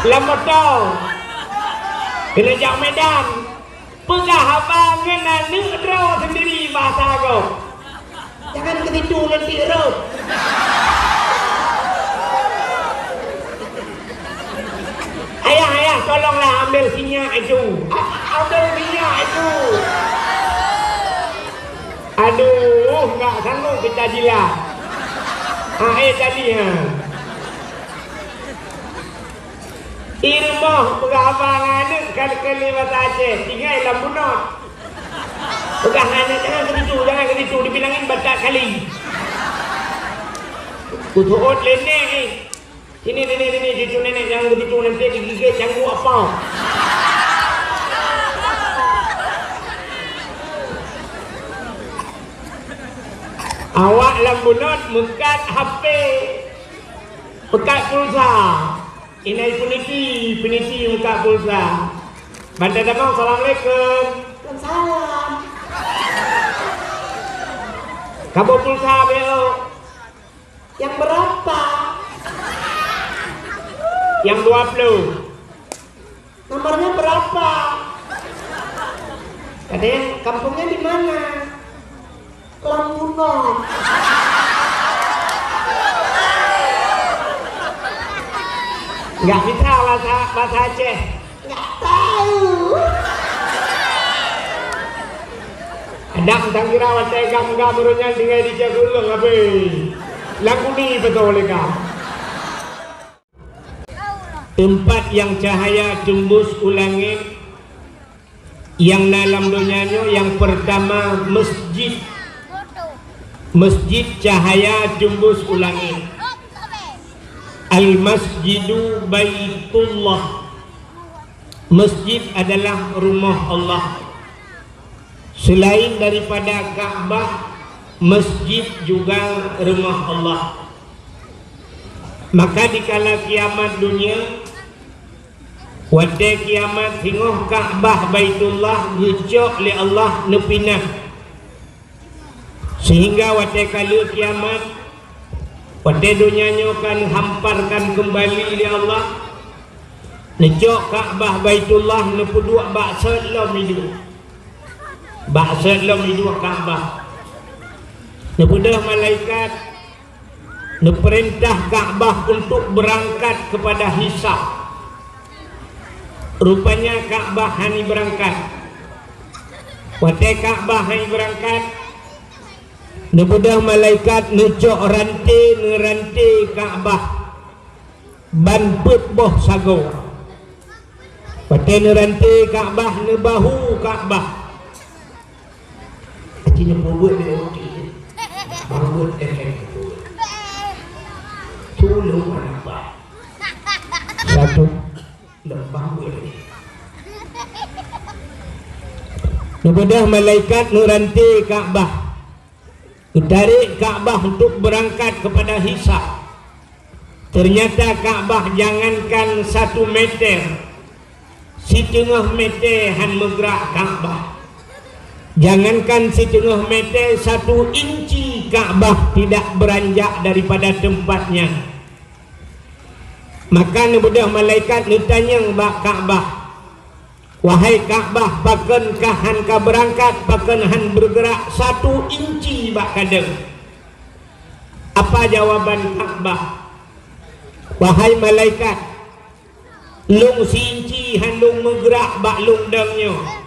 Lamotong kena jauh Medan pegah abangan nanti roh sendiri bahasa kau jangan ketidu nanti roh ayah tolonglah ambil minyak itu ambil minyak itu aduh nggak sanggup kita jilat tadi Irmoh pengabangan kali-kali bahasa Aceh tinggal dalam bunot pegangan jangan ketidu dibilangin baca kali kutuot lenek ini cucu nenek jangan ketidu nanti digigit canggu apa awak lambunot mekat HP pekat pulsa ini peniti mekat pulsa Bantai Damang assalamualaikum Salam. kamu pulsa belok Yang berapa? yang 20 Nomornya berapa? Katanya kampungnya di mana? Lambunon. nggak bisa bahasa Aceh Nggak tahu. ada tentang kira wajah gam barunya tinggal di Jagulang apa lagu ni betul kah tempat yang cahaya tembus ulangit yang dalam dunianya yang pertama masjid cahaya tembus ulangit al-masjidu baitullah masjid adalah rumah Allah selain daripada Ka'bah masjid juga rumah Allah maka dikala kiamat dunia wadai kiamat hingoh Ka'bah baitullah ngecok li Allah nepinah sehingga wadai kala kiamat wadai dunianya kan hamparkan kembali li Allah ngecok Ka'bah baitullah nepuduk baksa lam hidup baksa lam hidup Ka'bah nepudah malaikat neperintah Ka'bah untuk berangkat kepada hisab rupanya Ka'bah hani berangkat wadai Ka'bah hani berangkat nepudah malaikat necok rantai Ka'bah ban boh sago wadai nerantai Ka'bah nebahu Ka'bah Cina buat dia okey bangun efek tolong apa satu lembang boleh kepada malaikat nuranti Ka'bah tarik Ka'bah untuk berangkat kepada hisab ternyata Ka'bah jangankan 1 meter setengah meter han megrak Ka'bah jangankan setengah meter 1 inci Ka'bah tidak beranjak daripada tempatnya maka nebedah malaikat ditanya bak Ka'bah wahai Ka'bah pakankah han ka berangkat pakan han bergerak 1 inci bak kadang apa jawaban Ka'bah wahai malaikat lung sinci han lung bergerak bak lung dangnya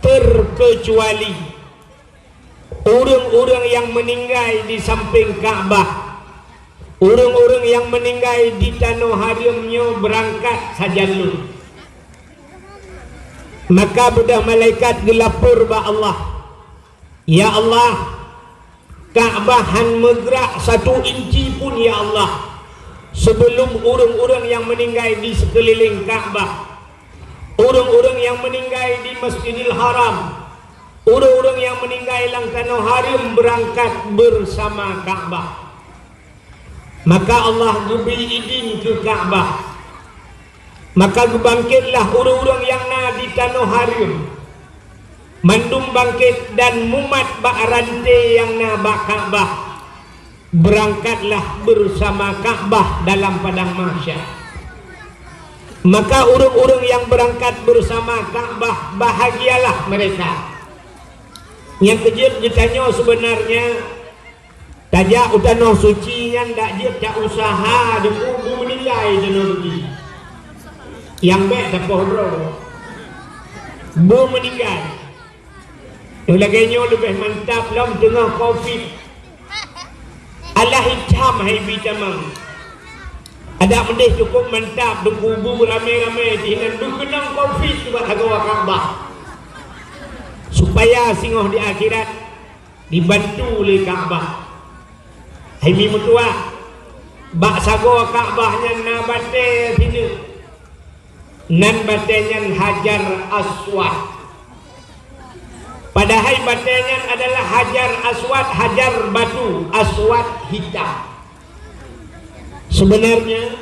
terkecuali orang-orang yang meninggal di samping Ka'bah orang-orang yang meninggal di tanah haramnya berangkat saja dulu maka bedah malaikat gelapur ba Allah ya Allah Ka'bah han megrak 1 inci pun ya Allah sebelum orang-orang yang meninggal di sekeliling Ka'bah orang-orang yang meninggal di Masjidil Haram orang-orang yang meninggal dalam tanah haram berangkat bersama Ka'bah maka Allah beri izin ke Ka'bah maka bangkitlah orang-orang yang na di tanah haram mandum bangkit dan mumat bak rantai yang na bak Ka'bah berangkatlah bersama Ka'bah dalam padang mahsyar Maka orang-orang yang berangkat bersama Ka'bah bahagialah mereka. Yang kejut ditanya sebenarnya tajak utano suci yang tak je tak usaha di kubu menilai teknologi. Yang baik tak bro. Bu meninggal. Yang laganya lebih mantap dalam tengah Covid. Allah hitam hai bitamang. Ada mendeh cukup mantap di kubu ramai-ramai dengan dukenang Covid buat agawa Ka'bah. Supaya singoh di akhirat dibantu oleh Ka'bah. Hai mi mutua bak sago Ka'bahnya na bate sini. Nan batenya Hajar Aswad. Padahal batenya adalah Hajar Aswad, hajar batu, aswad hitam. Sebenarnya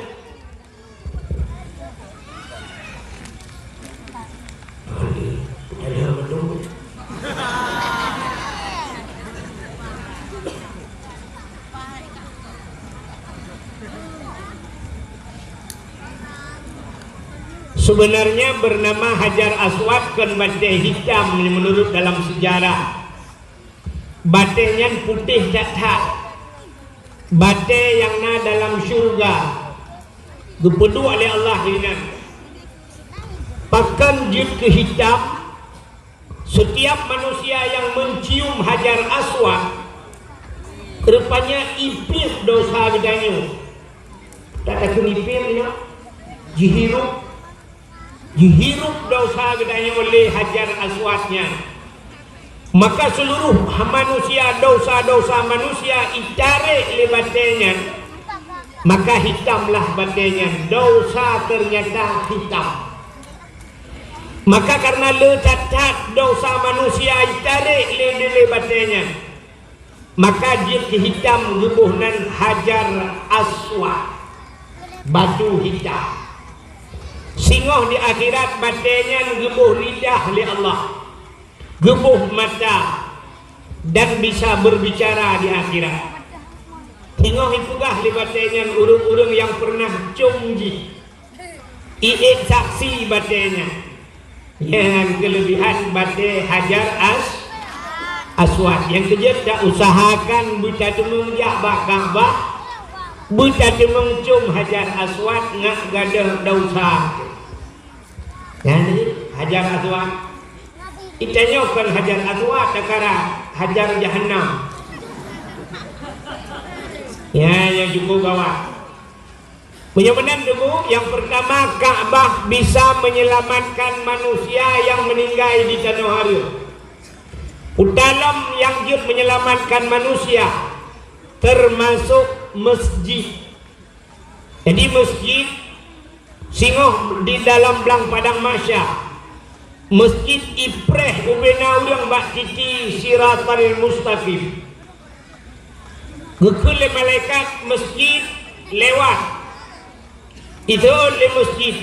sebenarnya bernama Hajar Aswad kan bate hitam menurut dalam sejarah. Batenya putih tak. Bate yang na dalam syurga dipedu oleh Allah ini. Pakan jid ke hitam. Setiap manusia yang mencium Hajar Aswad rupanya ipir dosa bedanya. Tak takut ipir ya. Dihirup dosa gedanya oleh Hajar Aswadnya. Maka seluruh manusia, dosa-dosa manusia ditarik oleh batenya. Maka hitamlah batenya. Dosa ternyata hitam. Maka karena lecacat dosa manusia ditarik oleh batenya, maka jid hitam gebuhnan Hajar Aswad, batu hitam. Singoh di akhirat batenya gebuh lidah oleh Allah, gebuh mata, dan bisa berbicara di akhirat. Singoh itugah di batenya urung-urung yang pernah cumji iik saksi batenya. Yang kelebihan bate Hajar Aswad yang kejut tak usahakan buta temung jabak Ka'bah, buta temung cum Hajar Aswad ngak gadah dosa. Jadi Hajar Aswad itanyokan Hajar Aswad takara Hajar Jahannam. Ya yang cukup bawah. Benar-benar dulu yang pertama Ka'bah bisa menyelamatkan manusia yang meninggal di tanah haru. Dalam yang jut menyelamatkan manusia termasuk masjid. Jadi masjid singoh di dalam belang padang masya. Masjid ipreh ubena urang bak titi siratal mustaqim. Gekele malaikat masjid lewat. Itu le masjid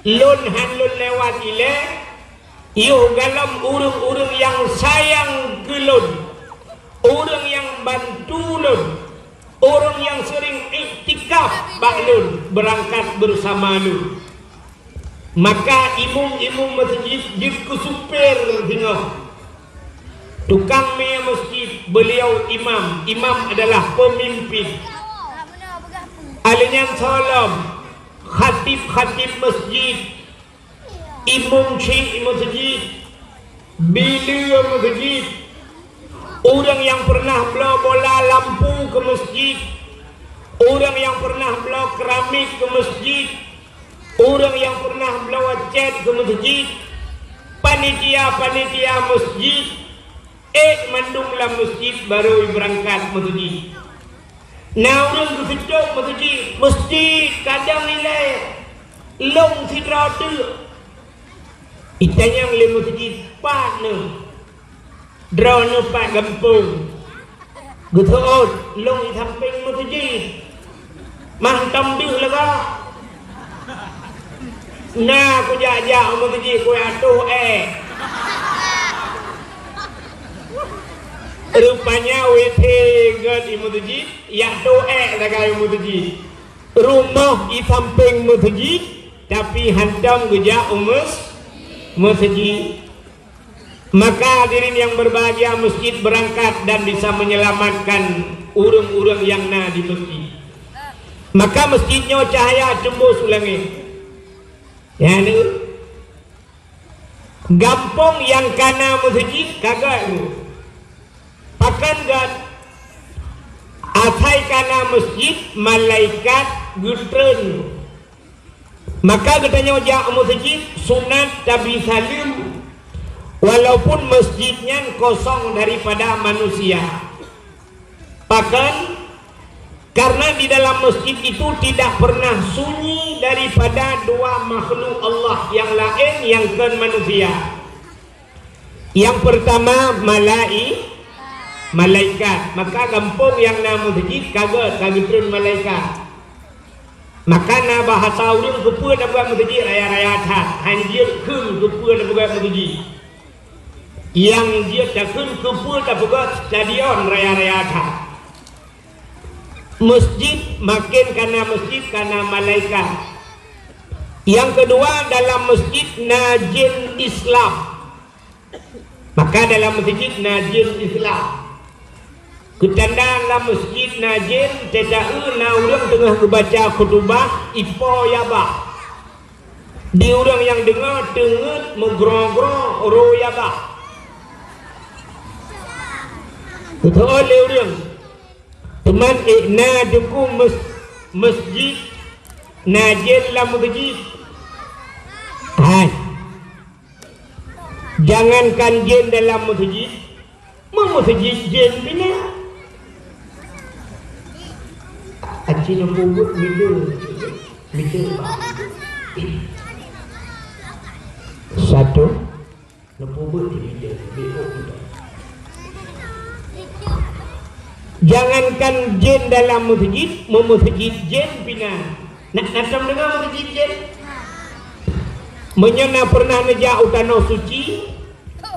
lun hanlun lewat ile yuh galam urung-urung yang sayang ke lun, urung yang bantu lun, orang yang sering iktikaf bak lun berangkat bersama lun. Maka imum-imum masjid jid kusupir tengah tukang me masjid, beliau imam adalah pemimpin. Alinyan salam khatib masjid, imam syekh masjid, bila masjid, orang yang pernah bawa bola lampu ke masjid, orang yang pernah bawa keramik ke masjid, orang yang pernah bawa cat ke masjid, panitia masjid, mandunglah masjid baru berangkat masjid. Nah orang berfidok masjid kadang nilai long sidra tu itanya le masjid partner drone pak kampung gutot long samping masjid mantam dia laga nah aku jajak masjid ku atuh rupanya wetega di masjid ya doa lagai masjid rumah di samping masjid tapi hantam gejak masjid. Maka hadirin yang berbahagia, masjid berangkat dan bisa menyelamatkan urang-urang yang na di masjid. Maka masjidnya cahaya tembus ulangi. Ya ni. Gampong yang kana masjid kagak tu. Pakan gad atai kana masjid malaikat gutren. Maka katanya ojak masjid sunat tabi salim. Walaupun masjidnya kosong daripada manusia. Bahkan karena di dalam masjid itu tidak pernah sunyi daripada dua makhluk Allah yang lain yang bukan manusia. Yang pertama malaikat. Maka kampung yang nama masjid kagak turun malaikat. Maka na bahasa urang kepa dah buat masjid raya-raya atas. Hanjir keun kepa dah buat masjid. Yang dia takun kepa dah buat stadion raya-raya atas. Masjid makin karena masjid karena malaikat. Yang kedua dalam masjid najin Islam. Maka dalam masjid najin Islam. Ketanda dalam masjid najin tetapi na urang tengah membaca khutbah ipo yaba. Di urang yang dengar tengut mengrong-grong ro yaba. Betul oleh urang. Teman na duku masjid najin dalam masjid. Hai. Jangankan jin dalam masjid, masjid jin bina. Acik nak buat video satu nak buat video. Jangankan jin dalam masjid, masjid jin bina. Nak dengar masjid jin? Menyana pernah nejak utana suci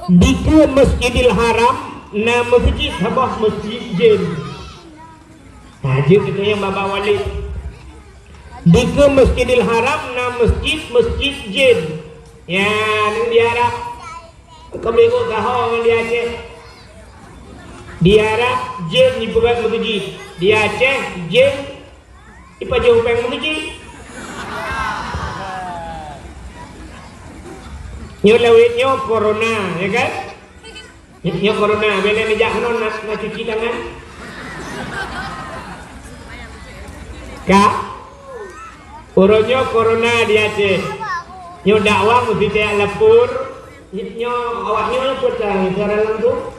di ke Masjidil Haram na masjid habah masjid jin. Haji kita yang baba wali di ke Masjidil Haram na masjid jin. Ya, ni di Arab. Kami ikut kahong di Aceh. Di Arab jin di buat masjid. Di Aceh jin di pajau peng masjid. Nyo lawitnya corona, ya kan? Nyo corona, bila nejak non nak cuci tangan. Kak, urutnya corona di Aceh. Nyo dakwah mesti tiap lapor. Nyo awaknya lapor cara langsung.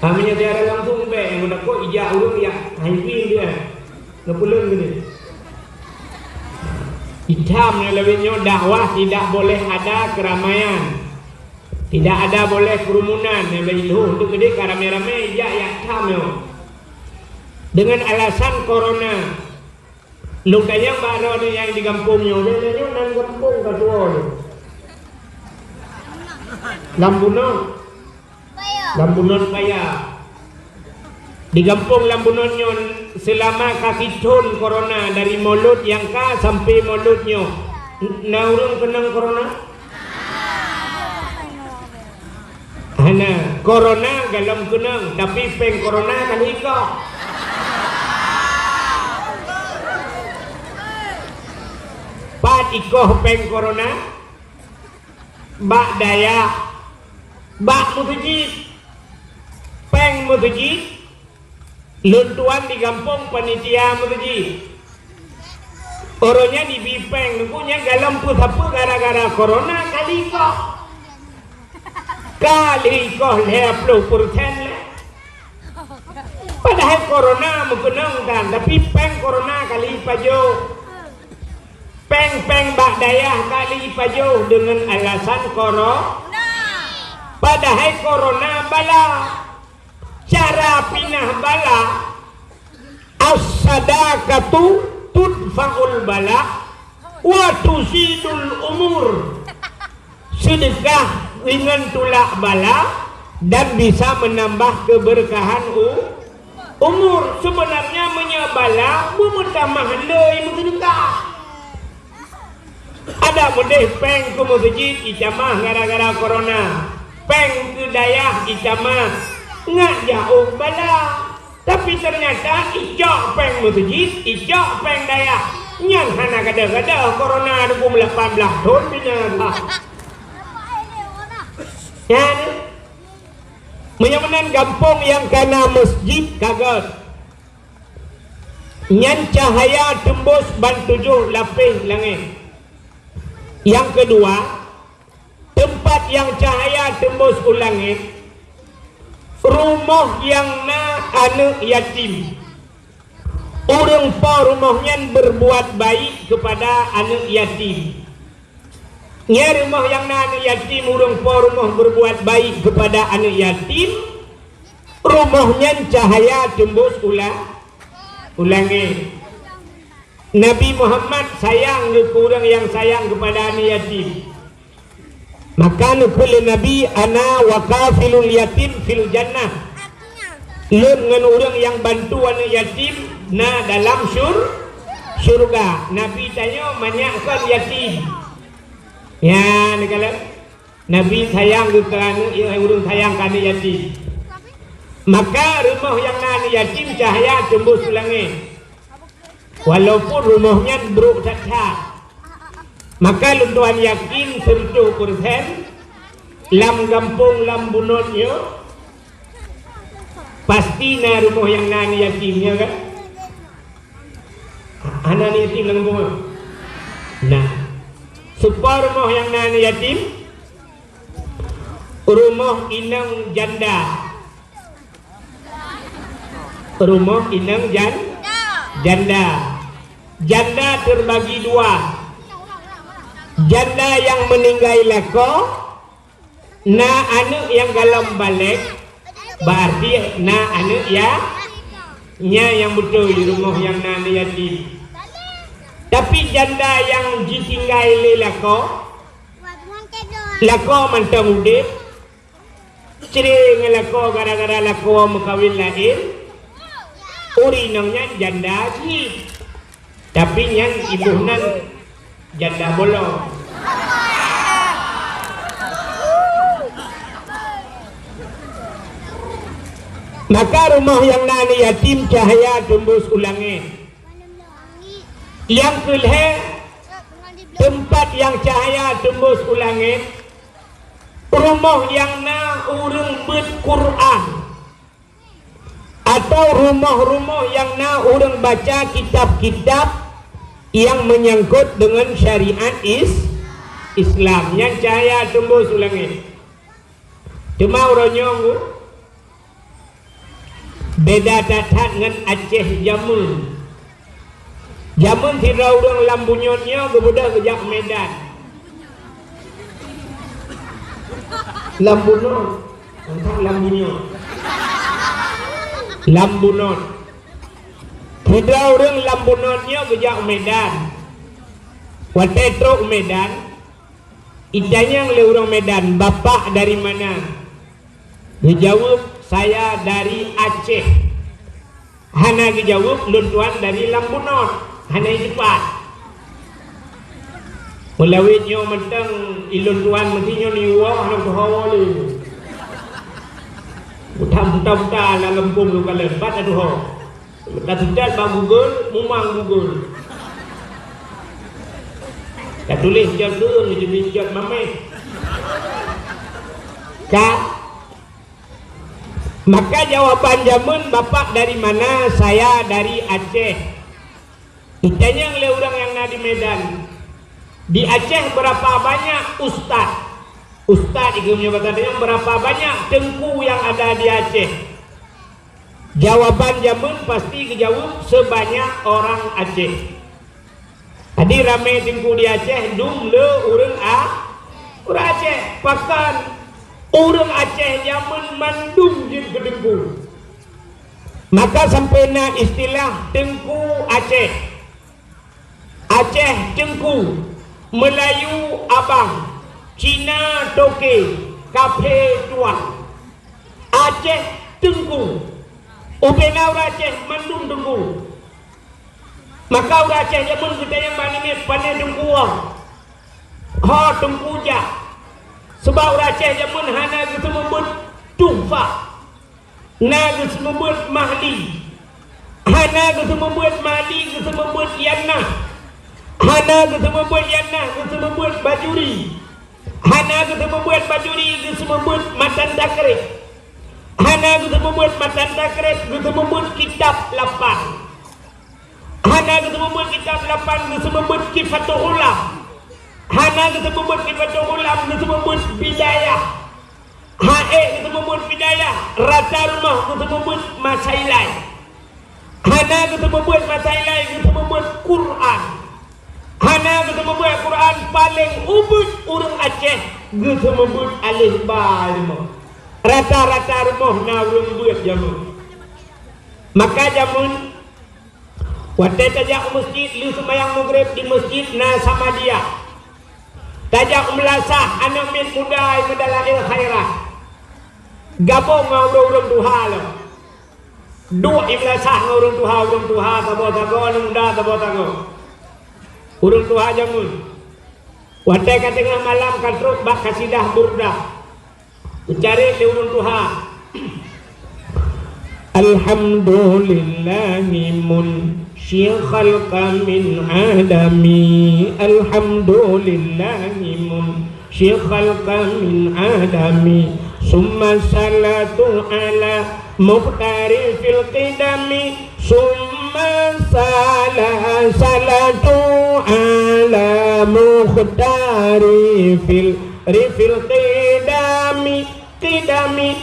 Kami cara langsung be, yang udah kok ijak urut ya, hampir dia. Ngepulun gini. Hitam yang lebihnya dakwah tidak boleh ada keramaian, tidak ada boleh kerumunan yang begitu untuk gede ramai-ramai ya hitam yo. Dengan alasan corona, lukanya baru yang di kampungnya, belanya nan kampung kedua. Lambunon paya. Di kampung Lambunonnya selama kaki ton corona dari mulut yang ka sampai mulutnya. Na urang kenang corona? Hana corona galam kenang tapi peng corona kan iko. Pat iko peng corona. Bak daya. Bak mutujid. Peng mutujid. Luntuan di kampung panitia masjid. Orangnya di Bipeng, nunggunya galam pun apa gara-gara corona kali kok 50% lah. Padahal corona mengkenang kan, tapi peng corona kali pajo. Peng bak daya kali pajo dengan alasan corona. Padahal corona bala. Cara pinah bala as-sadaqatu tudfa'ul bala wa tusidul umur. Sedekah ringan tulak bala dan bisa menambah keberkahan umur. Sebenarnya menyabala memutamah lei sedekah. Ada mudih peng ke masjid ijamah gara-gara corona. Peng ke dayah ijamah ngak jauh bala. Tapi ternyata ijak peng masjid, ijak peng dayah. Nyang hana kada-kada corona 2018 tahun bina. Ya ni. Menyamanan kampung yang kana masjid kaget. Nyan cahaya tembus ban 7 lapis langit. Yang kedua, tempat yang cahaya tembus ke langit, rumah yang na anak yatim. Orang pa rumahnya berbuat baik kepada anak yatim. Nya rumah yang na anak yatim, orang pa rumah berbuat baik kepada anak yatim. Rumahnya cahaya tembus ulangi. Nabi Muhammad sayang ke orang yang sayang kepada anak yatim. Maka nukul Nabi ana wa kafilul yatim fil jannah. Lun dengan orang yang bantu anak yatim na dalam syurga. Nabi tanya manyakkan yatim. Ya, ni kalau Nabi sayang ke anak orang sayang ke anak yatim. Maka rumah yang anak yatim cahaya tembus langit. Walaupun rumahnya buruk cacat. Maka lu tuan yakin 100% lam kampung lam bunotnya pasti na rumah yang anak yatimnya kan. Anak yatim lang bunga. Nah, supaya rumah yang anak yatim, rumah inang janda. Rumah inang janda. Janda terbagi dua. Janda yang meninggal lako, na anak yang galam balik, berarti na anak ya, nya yang betul di rumah yang na yatim. Tapi janda yang ditinggal lako mantang udip, cering lako gara-gara lako mekawin lain. Uri nangnya janda haji. Tapi yang ibunan janda bolong. Maka rumah yang nani yatim cahaya tembus ulangi. Yang kedua, tempat yang cahaya tembus ulangi, rumah yang na urang Quran. Atau rumah-rumah yang na orang baca kitab-kitab yang menyangkut dengan syariat Islam yang cahaya tembus ulangi. Cuma orangnya beda datat dengan Aceh Jamun. Jamun tidak orang lambunyotnya kemudian kejak Medan. Lambunot, entah lambunyot. Lambunot. Tidak orang lambunotnya kejak Medan. Watetro Medan. Idanya oleh orang Medan. Bapak dari mana? Dijawab saya dari Aceh. Hana dijawab luntuan dari Lambunot. Hana cepat. Melawitnya mentang iluntuan mestinya niwah nak hawa lu. Buta-buta la lempung lu kala bat aduh ho. Tak sudah bang Google, mumang Google. Tak tulis jat lu jenis jat mamet. Maka jawaban jamun bapak dari mana? Saya dari Aceh. Ditanya oleh orang yang ada di Medan. Di Aceh berapa banyak ustaz? Ustaz itu punya katanya berapa banyak tengku yang ada di Aceh? Jawaban jamun pasti dijawab sebanyak orang Aceh. Tadi ramai tengku di Aceh, dum le orang Aceh pakan orang Aceh jamun mandum jin ke tengku. Maka sampai na istilah tengku Aceh. Aceh tengku, Melayu abang, Cina toke, kafe tua. Aceh tengku. Ubena orang Aceh mandum tengku. Maka orang Aceh jamun kita yang bani ni pandai tengku. ha tengkuja sebab raceh jamun hana gitu membut tufa na gitu membut mahli hana gitu membut mahli gitu membut yana hana gitu membut yana gitu membut bajuri hana gitu membuat bajuri gitu membut matan takrib hana gitu membuat matan takrib gitu membut kitab lapan hana gitu membuat kitab lapan gitu membut kifatul ulam hana gitu membuat kifatul ulam gitu membut bidayah hae gitu membut bidayah rata rumah gitu membut masailai hana gitu membuat masailai gitu membut Quran hana gitu membuat Quran paling ubud urang Aceh gitu membut alif ba lima rata-rata rumah na urang buat jamun maka jamun waktu tajak masjid lu sembahyang maghrib di masjid na sama dia tajak melasah anak min muda medalail khairat gabung ngurung duha lo dua imlasah ngurung duha tabo muda tabo urung duha jamun waktu ka tengah malam katruk bak kasidah burdah ucari di urung duha alhamdulillahi munsyikhal min adami alhamdulillahi munsyikhal min adami summa salatu ala muqtari fil qidami summa salatu ala muqtari fil qidami kidami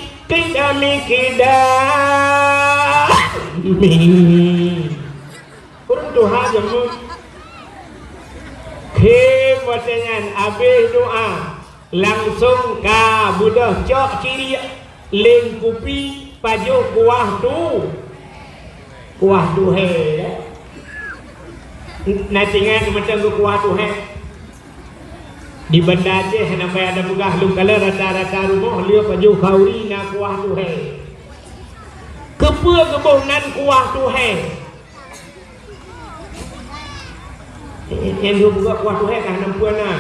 kurang doa jamu kewatengan habis doa langsung ka budah cok ciri leng kupi pajo kuah tu he nanti ingat macam kuah tu he di Banda Aceh nampai ada bugah lu kala rata-rata rumah lieu pajo kauri na kuah tu he kepeu kebohnan kuah tu he yang dia buka kuah tu he kan nampuanan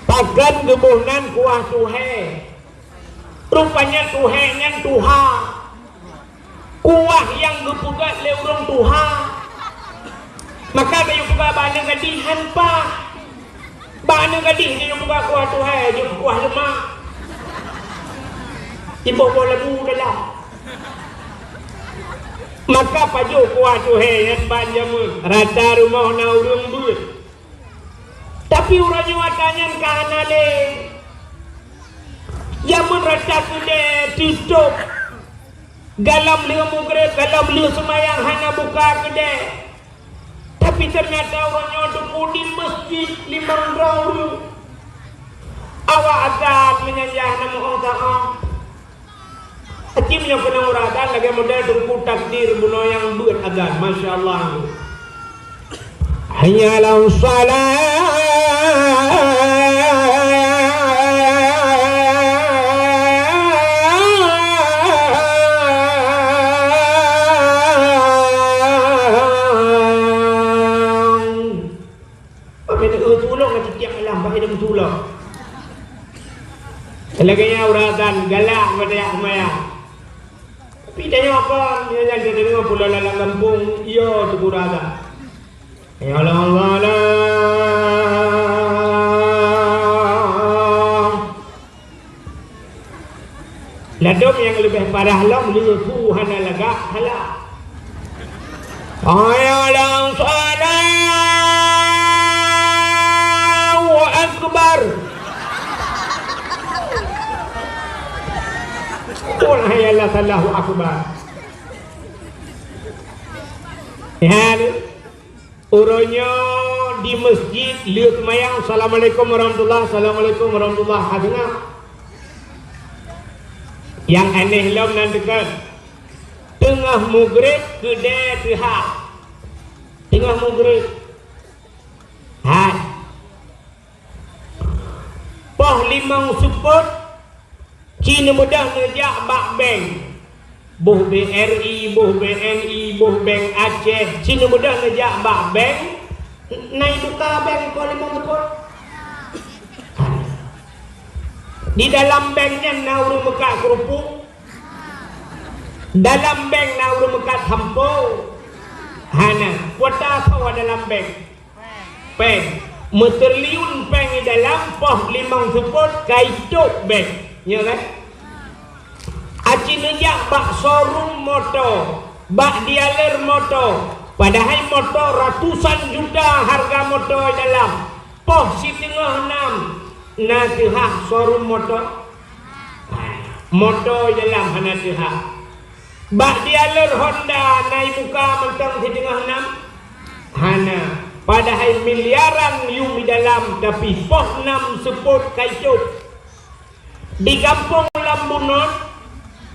pagan kebohnan kuah tu he rupanya tu he ngan tuha kuah yang gepugat le urang tuha maka kayu buka bana gadihan pa bana gadih dia buka kuah tu he je kuah lemak ibu boleh muda lah maka paju kuah tu he yang banjamun rata rumah na urang buat tapi urangnya watanya kahana le jamun rata kude tutup galam liu maghrib galam liu semayang hana buka kude tapi ternyata orangnya untuk di masjid 5 orang awak azan menyanjah nama Allah Ta'ala Acim yang kena uradan lagi model tunggu takdir buno yang buat azan Masya Allah hayya lau salat laganya uradan galak pada yang semayang tapi tanya apa yang kita dengar pula dalam kampung iya tu uradan ya Allah ladom yang lebih parah lah liu hana lagak halak ayalang Allahu Akbar Qul hayalah Allahu Akbar ya urangnya di masjid liu semayang Assalamualaikum warahmatullahi Assalamualaikum warahmatullahi hadna yang aneh lam nan dekat tengah maghrib kedai pihak tengah maghrib hai poh limang support Cina mudah ngejak bak bank boh BRI, boh BNI, boh bank Aceh Cina mudah ngejak bak bank Naik buka bank ko 5 sepot. Di dalam banknya nauru meka kerupuk. Dalam bank nauru meka hampo. Hana, kuota apa dalam bank? Bank. Meterliun bank di dalam poh 5 sepot kaituk bank. Ya kan? Aci nejak bak showroom motor, bak dealer motor. Padahal motor ratusan juta harga motor dalam. Poh si tengah 6. Na tehak showroom motor. Motor dalam hana tehak. Bak dealer Honda naik muka mentang si tengah 6. Hana. Padahal miliaran yung di dalam tapi poh 6 seput kaicut. Di kampung Lambunon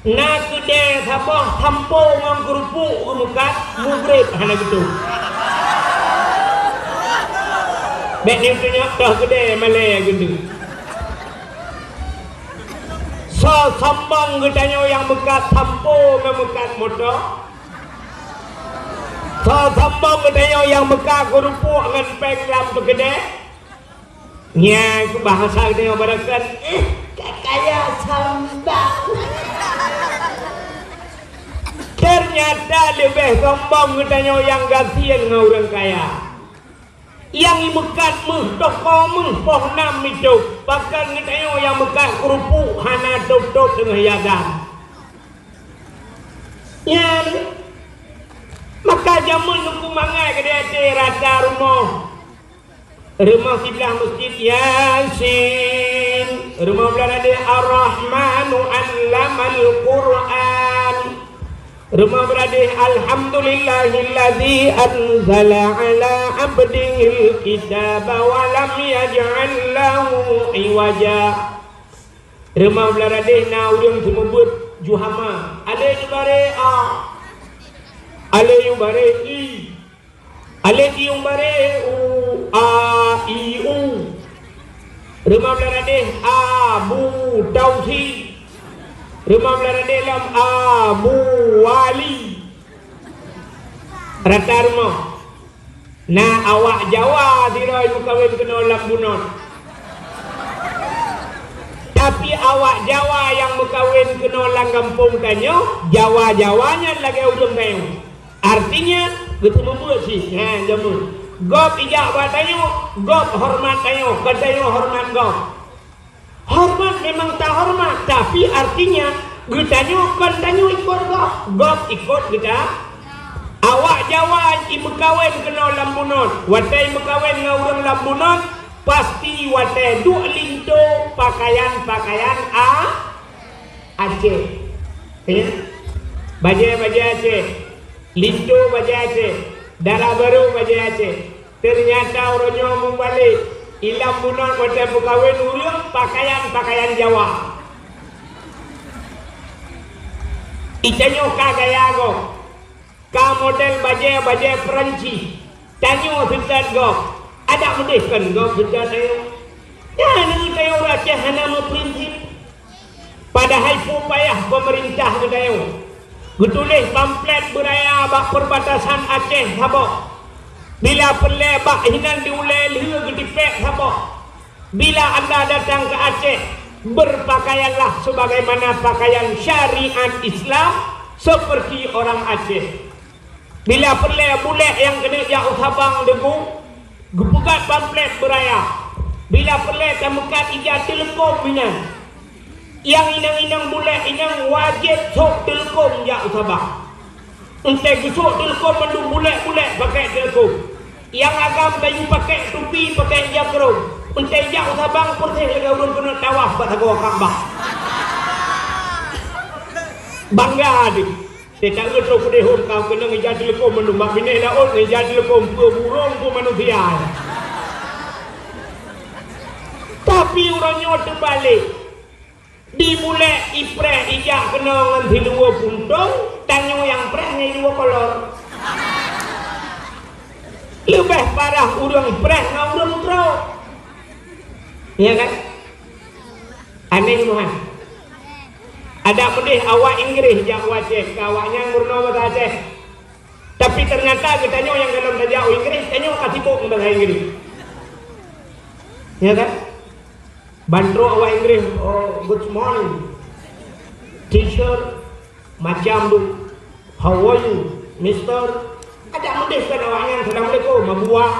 na kede sabah tampo ngam kerupuk umukat mugrib hana gitu. Bek ni punya dah kede Malay gitu. So sambang gedanya yang bekat tampo memekat motor. So sambang gedanya yang bekat kerupuk dengan peng lam tu kede. Nya ku bahasa dia barakan Kaya sambang. Ternyata lebih sombong katanya yang gantian dengan orang kaya. Yang mekat toko poh 6 itu. Bahkan katanya yang mekat kerupuk hana tutup dengan hiasan. Ya, maka zaman nunggu mangai ke dia rata rumah. Rumah sebelah masjid Yasin. Rumah belah dia Ar-Rahmanu Allamal Quran. Rumah berada Alhamdulillahilladzi anzala ala abdihil kitaba wa lam yaj'al lahu iwaja. Rumah berada na urang semebut juhama. Ale bare a. Ale yu bare i. Ale yu bare u a i u. Rumah berada Abu Tauhid. Rumah belara dalam Abu Wali. Rata rumah. Nah awak Jawa diroi kawin kena Lambunon. Tapi awak Jawa yang berkawin kena lang kampung kanyo, Jawa-Jawanya lagi ujung kayo. Artinya gitu membuat sih. Nah jamun. Gop ijak batanyo, gop hormat kanyo, katanya hormat gop. Hormat memang tak hormat, tapi artinya getanyo kan tanyo ikut gop ikut kita. Awak Jawa ibu kawin kena Lambunon, watai berkawin dengan orang Lambunon, pasti watai duk linto pakaian Aceh. Ya? Baju Aceh, linto baju Aceh, darah baru baju Aceh. Ternyata orangnya membalik. Ilam bunon wadah berkawin urang pakaian Jawa. Itanyo ka gaya go. Ka model baju Perancis. Tanyo sedan go. Ada mendehkan go sedan ayo. Ya nanti tayo rakyat hana mo prinsip. Padahal pupayah pemerintah tayo. Gutulih pamflet beraya bak perbatasan Aceh sabok. Bila pelebak hinan diulai liha gedipek sabok. Bila anda datang ke Aceh, berpakaianlah sebagaimana pakaian syariat Islam seperti orang Aceh. Bila pelebak bulek yang kena jauh sabang degu, gepegat pamflet beraya. Bila pelebak temukan ijat telekom hinan, yang inang-inang bulek inang wajib sok telekom jauh sabang. Entah gesok telekom mandung bulek-bulek pakai telekom. Yang agam kayu pakai tupi, pakai jakrong. Entah jauh sabang perteh lagi urun kena tawaf pada gua Ka'bah. Bangga adik. Saya tak ngerti kedehun kau kena ngejar telekom mandung. Mak bini laut ngejar telekom burung pun manusia. Tapi orangnya terbalik. Dimulai ipreh ijak kena nganti 2 puntung, tanyo yang preh ngai 2 kolor. Lebih parah urang preh ngau urang tro. Iya kan? Aneh Tuhan. Ada pedih awak Inggris jak Aceh, awaknya ngurno bahasa Aceh. Tapi ternyata katanya yang dalam tajau Inggris, tanya kasih kok bahasa Inggris. Ya kan? Bandro awak Inggris, oh good morning. Teacher, macam tu. How are you, Mister? Ada mendis kan awaknya, Assalamualaikum, mabuah.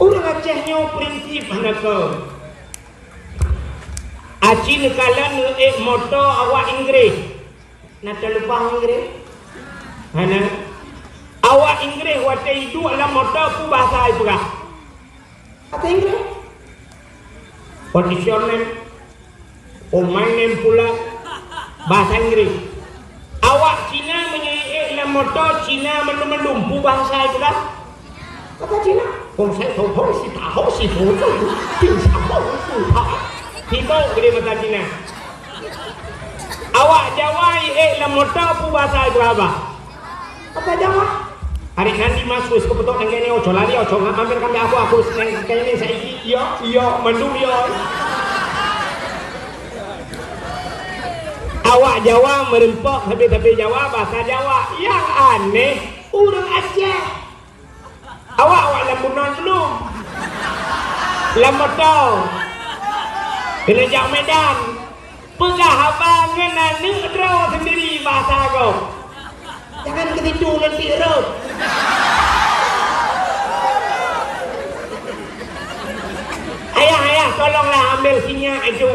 Orang Acehnya prinsip hendak kau. Acin kalan moto awak Inggris. Nak terlupa Inggris? Mana? Awak Inggris waktu itu adalah moto ku bahasa itu kah? Kata Inggris? What is your name? Oh my name pula bahasa Inggris. Awak Cina menyanyi dalam moto Cina melum-melum ku bahasa itu kah? Kata Cina? Kong saya tahu si tahu si tahu bisa tahu si tahu. Kita gede mata Cina. Awak Jawa dalam moto ku bahasa itu apa? Apa Jawa? Hari nanti masuk ke betul dengan ini ojo lari ojo ngambil kami aku seneng kayak ini saya iya mendung iya. Awak Jawa merempok tapi Jawa bahasa Jawa yang aneh orang Aceh. Awak lambunan belum? Lambotong. Kena jauh Medan. Pegah abang kena neutral sendiri bahasa kau. Jangan ketidu nanti road. Ayah, tolonglah ambil sinyak itu.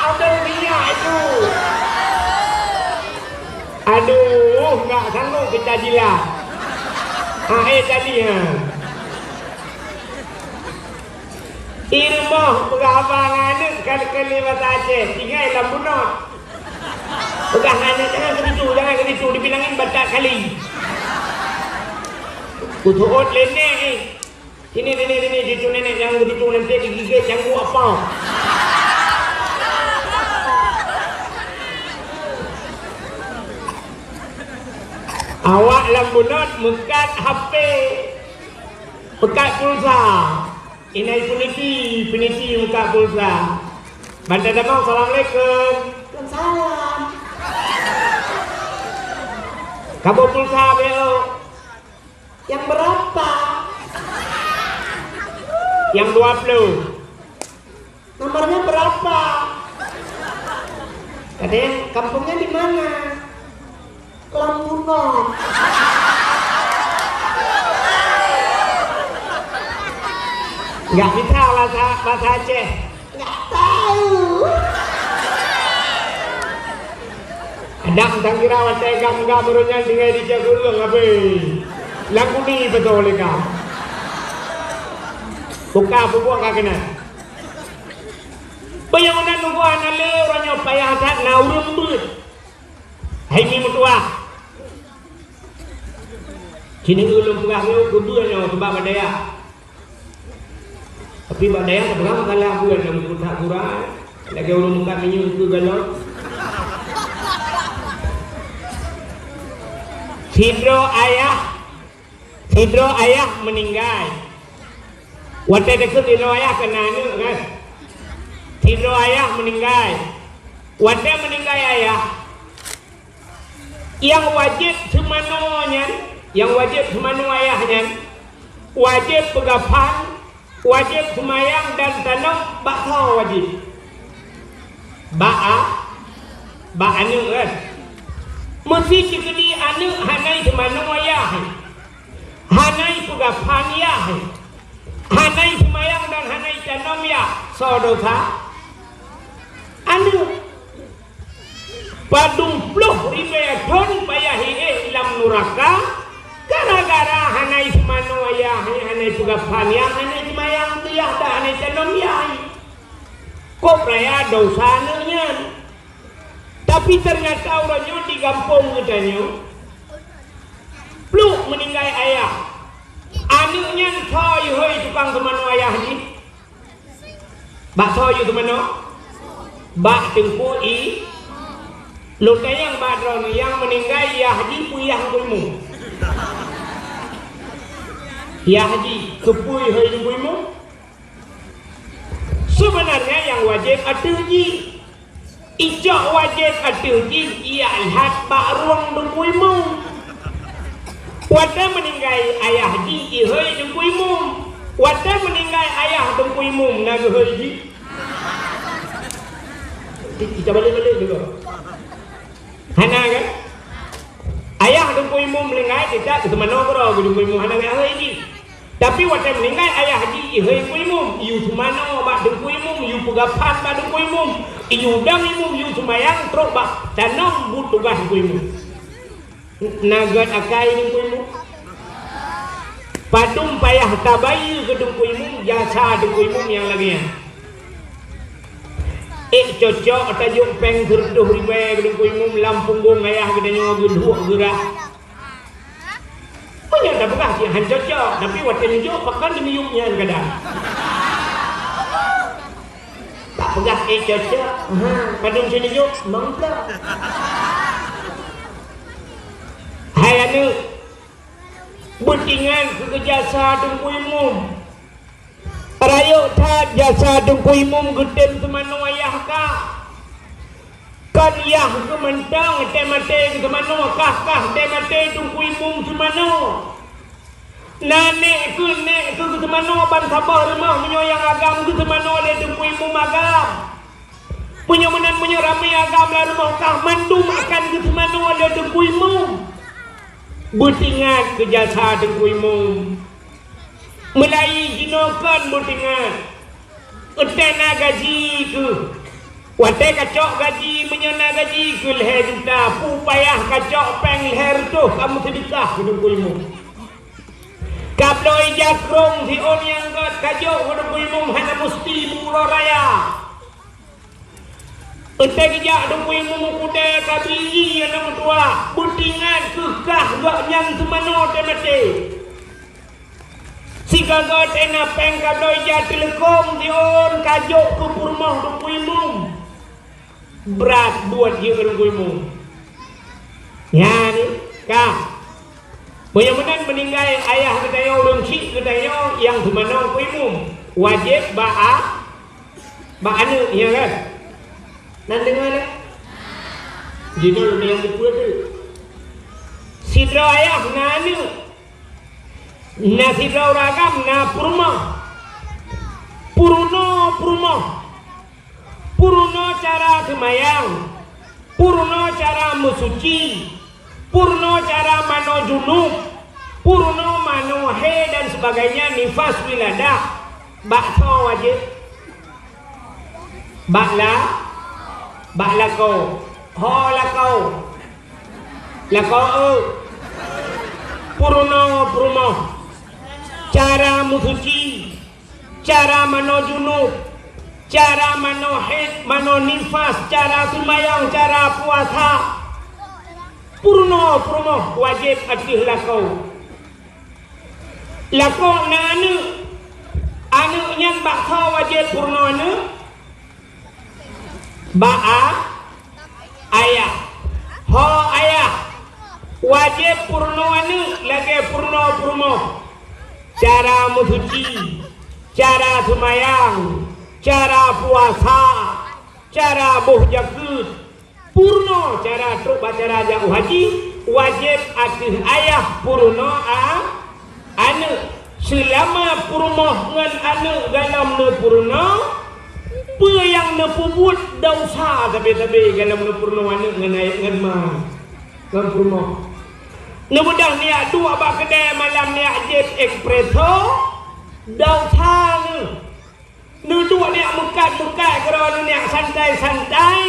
Ambil minyak itu. Aduh, nggak sanggup kita jilat. Tadi ha. Irmoh pegabang anak kali bahasa Aceh. Tinggal lambunot. Pegang anak jangan ketidu dibilangin batak kali. Kutuot lenek ni. Ini cucu nenek jangan ketidu nanti digigit canggu apa. Awak lambunot mekat HP. Pekat pulsa. Ini peniti mekat pulsa. Bantai damang, Assalamualaikum. Salam. Kamu pulsa beo. Yang berapa? Yang 20. Nomornya berapa? Katanya Kampungnya di mana? Lambunan. nggak bisa bahasa Aceh. Nggak tahu. Adam tak kira watai gam berunya tinggal di Jakarta ngabe. Lagu ni betul leka. Buka kak kena. Bayangan nunggu anak le orangnya payah tak ngau rembut. Hai ni mutua. Kini ulung pegah lu keduanya sebab badaya. Tapi badaya berapa kalah buat dalam kutak Quran. Lagi ulung muka minyu ke galon. Hidro ayah meninggal. Waktu dekat hidro ayah kena ni kan. Hidro ayah meninggal. Waktu meninggal ayah. Yang wajib semano ayahnya. Wajib pegapan, wajib semayang dan tanam bakso wajib. Anu kan. Mesti dikedi anu hanai semano ayah. Hanai pegapan ya. Hanai semayang dan hanai tanam ya. Saudara. Anu Padung puluh ribeton bayahi ilam nuraka gara-gara hanai semano ayah hanai pegapan ya hanai semayang tu ya dah hanai tanam ya. Kok raya dosanya. Tapi ternyata orangnya di kampung katanya peluk meninggal ayah. Anaknya soy hoi tukang semano ayah ni. Bak soy semano. Bak tengkui. Luka yang badron yang meninggal ya haji puyah kuimu. Ya haji kepui hoi kuimu. Sebenarnya yang wajib atuji. ijak wajib ada jin ia lihat bak ruang dengkui mum. Wadah meninggal ayah ji ihoi dengkui mum. Wadah meninggal ayah dengkui mum naga hoi ji. Kita balik juga. Hana kan? Ayah dengkui mum meninggal tidak ke mana bro dengkui mum hana ayah hoi ji. Tapi wadah meninggal ayah ji ihoi dengkui mum. Iu semana bak dengkui mum, iu pegapan bak dengkui mum. Iu dang imum iu semayang truk bak tanam but tugas dengkui mum. Nagat akai dengkui mum. Padum payah tabayi ke dengkui mum jasa dengkui mum yang lagi ya. Cocok tajuk peng gerduh ribe ke dengkui mum lampung gong ayah ke danyo geduk gerak. Punya dah bekas yang han cocok tapi waten jo pakan demiumnya kadang. Tak pegas cocok. Padum sini jo mangka. Hai anu Buntingan ke jasa dengkui mum. Rayo tak jasa dengkui mum gedem semano ayah ka. Kan yah ke mentang temate ke semano kah temate dengkui mum semano. Nanek ke semano ban sabar rumah menyoyang agam ke semano le dengkui mum agam. Punya menan punya ramai agam la rumah kah mandum akan ke semano le dengkui mum. Butingat ke jasa dengkui mum. Melai jinokan butingat. Utena gaji ke. Watai kacok gaji menyana gaji ke leher juta. Pupayah kacok peng leher tu kamu sedekah ke dengkui mum. Kabloi jakrong si on yang kat kacok ke dengkui mum hana musti mula raya. Utai kijak dengkui mum kuda kabili yang nama tua. Butingan kekah gak yang semano temate. Si gagak tena peng kadoi jat telekom di on kajok ke purmah dengkui mum. Berat buat dia ke dengkui mum. Ya ni kah. Banyak meninggal ayah ketayo rengsi ketayo yang semano dengkui mum. Wajib ba'a anu ya kan. Nan dengar lah. Jino yang dipula tu. Sidra ayah na anu. Na sidra ragam na purma. Purno cara semayang. Purno cara mesuci. Purno cara mano junub. Purno mano he dan sebagainya nifas wiladah. Bakso wajib. Bak lakau, ho lakau, purno, cara musuci, cara mano junub, cara mano haid, mano nifas, cara sumayang, cara puasa, purno, wajib adih lakau. Lakau na anu yang bakso wajib purno anu. Ba'a ayah ho ayah wajib purno anu lagi purno cara mensuci, cara semayang, cara puasa, cara boh jakut purno, cara truk bacara jauh haji wajib atis ayah purno anu selama purno ngan anu dalam ne purno apa yang nepubut dosa tapi dalam nepurno anu ngan mah ngan purno nebudang niat dua bak kedai malam niat jet espresso dosa nu dua niat mukat kerana niat santai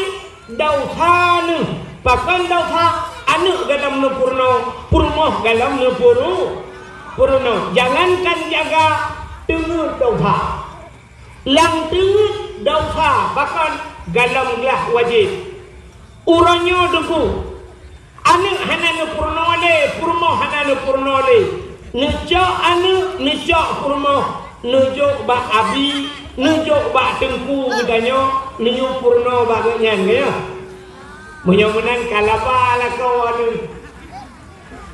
dosa nu pakan dosa anu dalam purno dalam purno jangankan jaga tengah dosa lang tengah dosa bahkan galamlah wajib uranyo duku anu hananu purmo hananu purnole nejo anu nejo purmo nejo ba abi nejo ba tengku gudanyo nejo purno ba nyan ya menyomenan kalaba lakau anu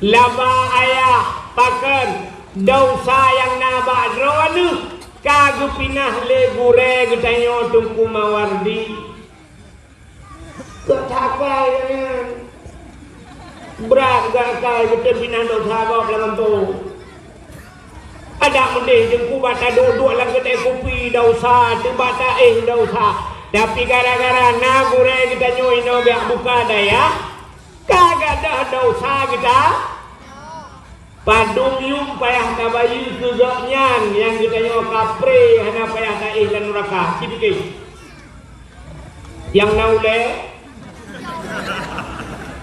laba ayah pakan dosa yang naba dronu kagu pinah le gure gudanyo tungku mawardi sakai kan. Berat gakai kita pindah dosa kau dalam tu. Ada mendih jengku bata duduk lang kedai kopi dosa, tu bata dosa. Tapi gara-gara na gure kita nyoi no biak buka daya. Kagak dah dosa kita. Padung yung payah kabayu kegaknyan yang kita nyo kapre hana payah taih dan neraka. Kipikir.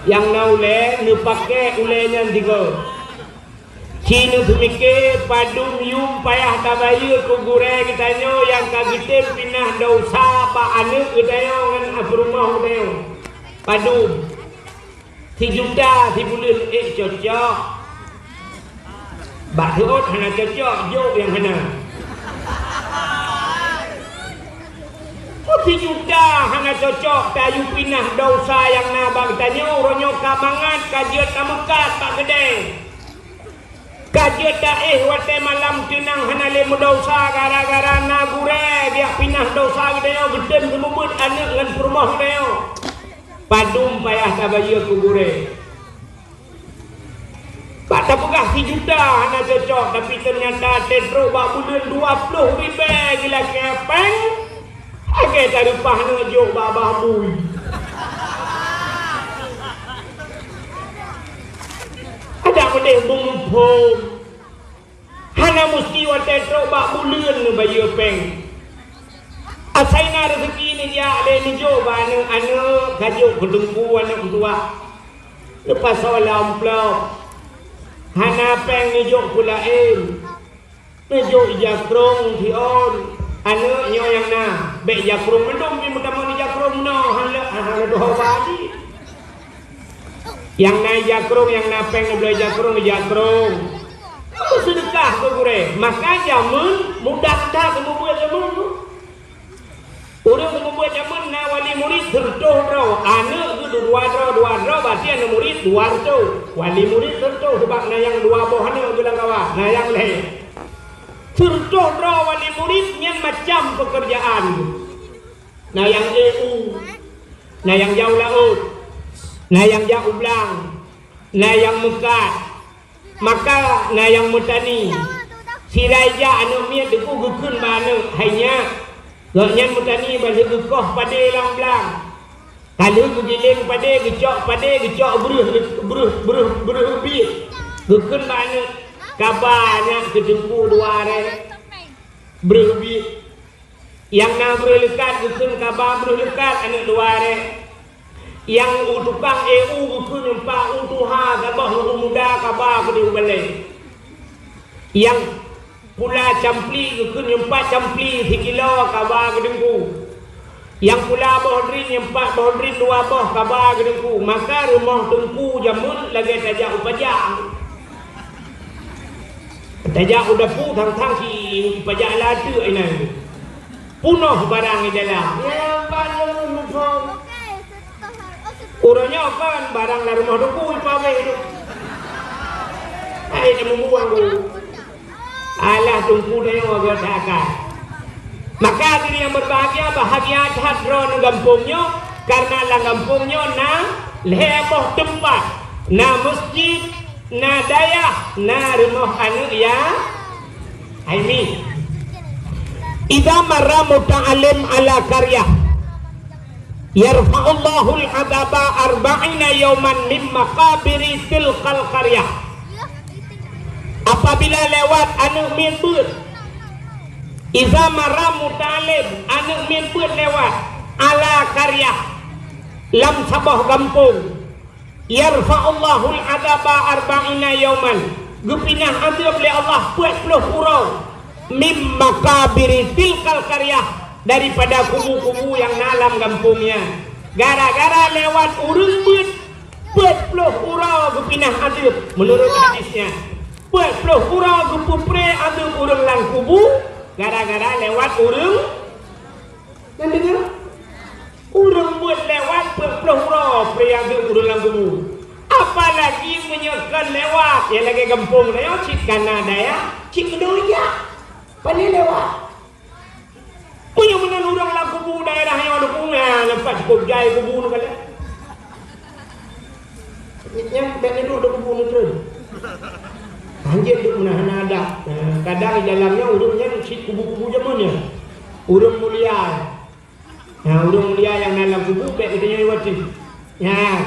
Yang naule nu pakai ulenya tiga. Sini tumike padung yung payah kabayu kugure kita nyo yang kagitin pinah dosa pa anu kita nyo ngan abrumah kita nyo. Padung 1 juta 10 bulan cocok. Bak terut hana cocok jok yang hana. 1 juta hana cocok tayu pinah dosa yang nabang tanyo ronyo kamangan kajiat kamekat pak gede. Kajiat daih wate malam tenang hana lemu dosa gara-gara nagure dia pinah dosa gede geden semubut anak ngan rumah gede. Padum payah tabayu kubure. Pak tak pegah 1 juta hana cocok tapi ternyata tetro bak bulan 20 ribu gila kepeng. Agak tak rupah nak jok bak babui. Ada boleh bumpum. Hana mesti wa tetro bak bulan ni bayu peng. Asaina rezeki ni dia le ni jok bana anak kajuk kedengku anak tua. Lepas solam plok. Hana peng ni jok pula ni jok jakrong ti on anak nyo yang na be jakrong mendom pi mutama ni jakrong no hala doh badi yang na jakrong yang na peng ni boleh jakrong kamu sedekah ke gure maka jamun mudah dah kamu buat jamun orang kamu buat jamun na wali murid tertuh ro anak tu dua ro berarti anak murid dua ro wali murid tertuh sebab na yang dua boh anak bilang kawan na yang lain tertuh ro wali murid yang macam pekerjaan na yang EU na yang jauh laut na yang jauh belang na yang mekat maka na yang mutani si raja anu miat deku gukun mana hanya gaknya mutani balik gekoh pada lang belang kalau gugiling pada gecok beruh bit gukun mana kabarnya kedengku dua re beruh bit yang na berlekat gukun kabar beruh lekat anak dua re yang tukang EU gukun empat utuha kabah muda kabar kedeng balik yang pula campli gukun empat campli 1 kilo kabar kedengku yang pula bohdrin 4 bohdrin 2 boh kabar kedengku maka rumah tengku jamun lagi tajak upajak tajak udah pu thang si upajak ladu ini punuh barang di dalam ya barang mufong urangnya kan barang dari rumah tengku ipawe itu ai dia membuang tu alah tungku dia yang agak takkan maka diri yang berbahagia bahagia hadron gampungnya karena lah gampungnya na leboh tempat na masjid na daya na rumah anak ya ini idza marra muta'allim ala qaryah yarfa'ullahu al-'adaba 40 yawman min maqabiri tilkal qaryah apabila lewat anak mirbut iza marah mutalib anak mirbut lewat ala karyah lam sabah gampung yarfa'ullahu al-'adaba 40 yawman gupinah adab oleh Allah 40 purau mim makabiri tilkal karyah daripada kubu-kubu yang dalam kampungnya gara-gara lewat urung but 40 purau gupinah adab menurut hadisnya 40 purau gupupre adab urung lang kubu gara-gara lewat urung dan dengar urung buat lewat 40 purau pre adab urung lang kubu apalagi menyekan lewat yang lagi kampung lewat cik kana daya cik kedoya pandai lewat punya menan urang lang kubu daerah yang ada punga lepas cukup jai kubu nu kala Nyam bek ni duduk kubu terus. Anjir duk menahan adab. Kadang di dalamnya urungnya si kubu-kubu zamannya. Urung mulia. Nah, urung mulia yang dalam kubu bek katanya lewat sini. Ya.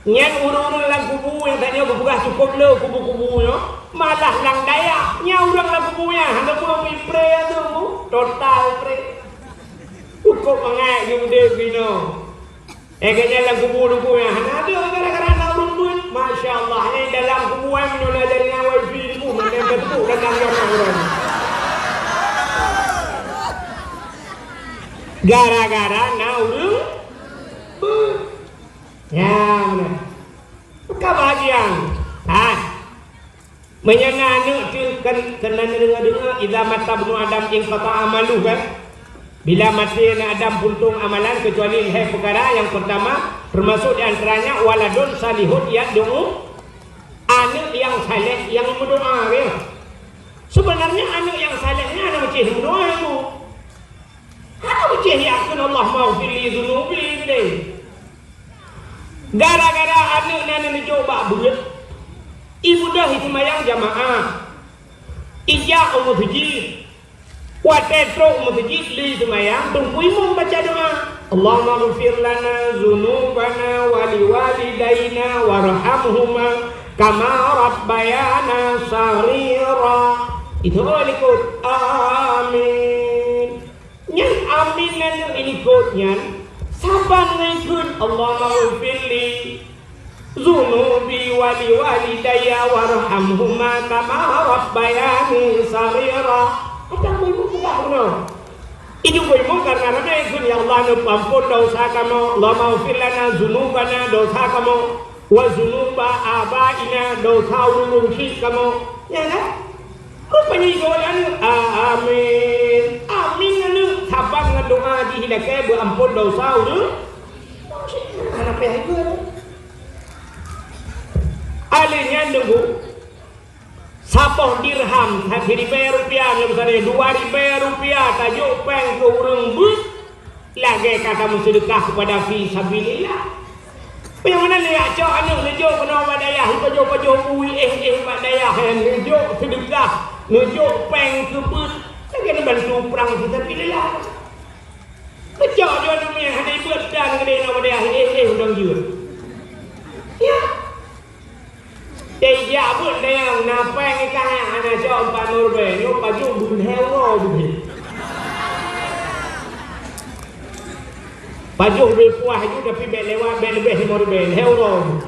Nyan urung-urung dalam kubu yang tanya berbuka cukup le kubu-kubunya. Malah lang daya. Nya urang dalam kubunya. Handa pun pre tu. Total pre. Cukup mengai gede bino. Kayaknya dalam kubu-kubunya. Handa ada gara-gara urung duit. Masya Allah. Ini dalam kubu yang menyolah dari ngawal ilmu. Mereka betul dan nanggar orang. Gara-gara urung. Ya benar. Kebahagiaan. Menyenangkan kena dengar idza mata ibnu adam in qata amalu kan. Bila mati anak Adam puntung amalan kecuali perkara yang pertama termasuk di antaranya waladun salihun yad'u, anak yang saleh yang berdoa ya. Sebenarnya anak yang salehnya anak macam berdoa itu. Anak macam yakin Allah maghfir li dzunubi deh. Gara-gara anak nana coba berat. Ibu dah himayang jamaah. Ijak masjid. Watetro masjid li himayang tunggu imam baca doa. Allahumma ighfir lana dzunubana wa liwalidayna warhamhuma kama rabbayana shaghira. Itu ikut amin. Nyan amin nanu ini ikutnya. Sabar ngikut Allahumma ighfirli dzunubi wa liwalidayya warhamhuma kama rabbayani shaghira. Ada ibu buka benar. Itu ibu karena ada ikut ya Allah ampun dosa kamu. Allahumma ighfir lana dzunubana dosa kamu wa dzunuba abaina dosa ulun kamu. Ya kan? Rupanya doa amin. Amin anu sabang doa dihidake ampun dosa ulun. Anak pihak itu. Alihnya nunggu sapoh dirham Rp1.000 misalnya Rp2.000 tajuk peng ke urang but lagi kata bersedekah kepada fi sabilillah. Yang mana ni acak anu nejo kena badayah pajo-pajo bui badayah nejo sedekah nejo peng ke but lagi nak bantu perang fi sabilillah. Acak dia anu yang hanya buat dan gede nak badayah undang jiwa. Ya. Dia pun dia nampak ni kan anak jom panur be, yo baju bun hero bun. Baju berpuah itu tapi be lewat be lebih mor be hero.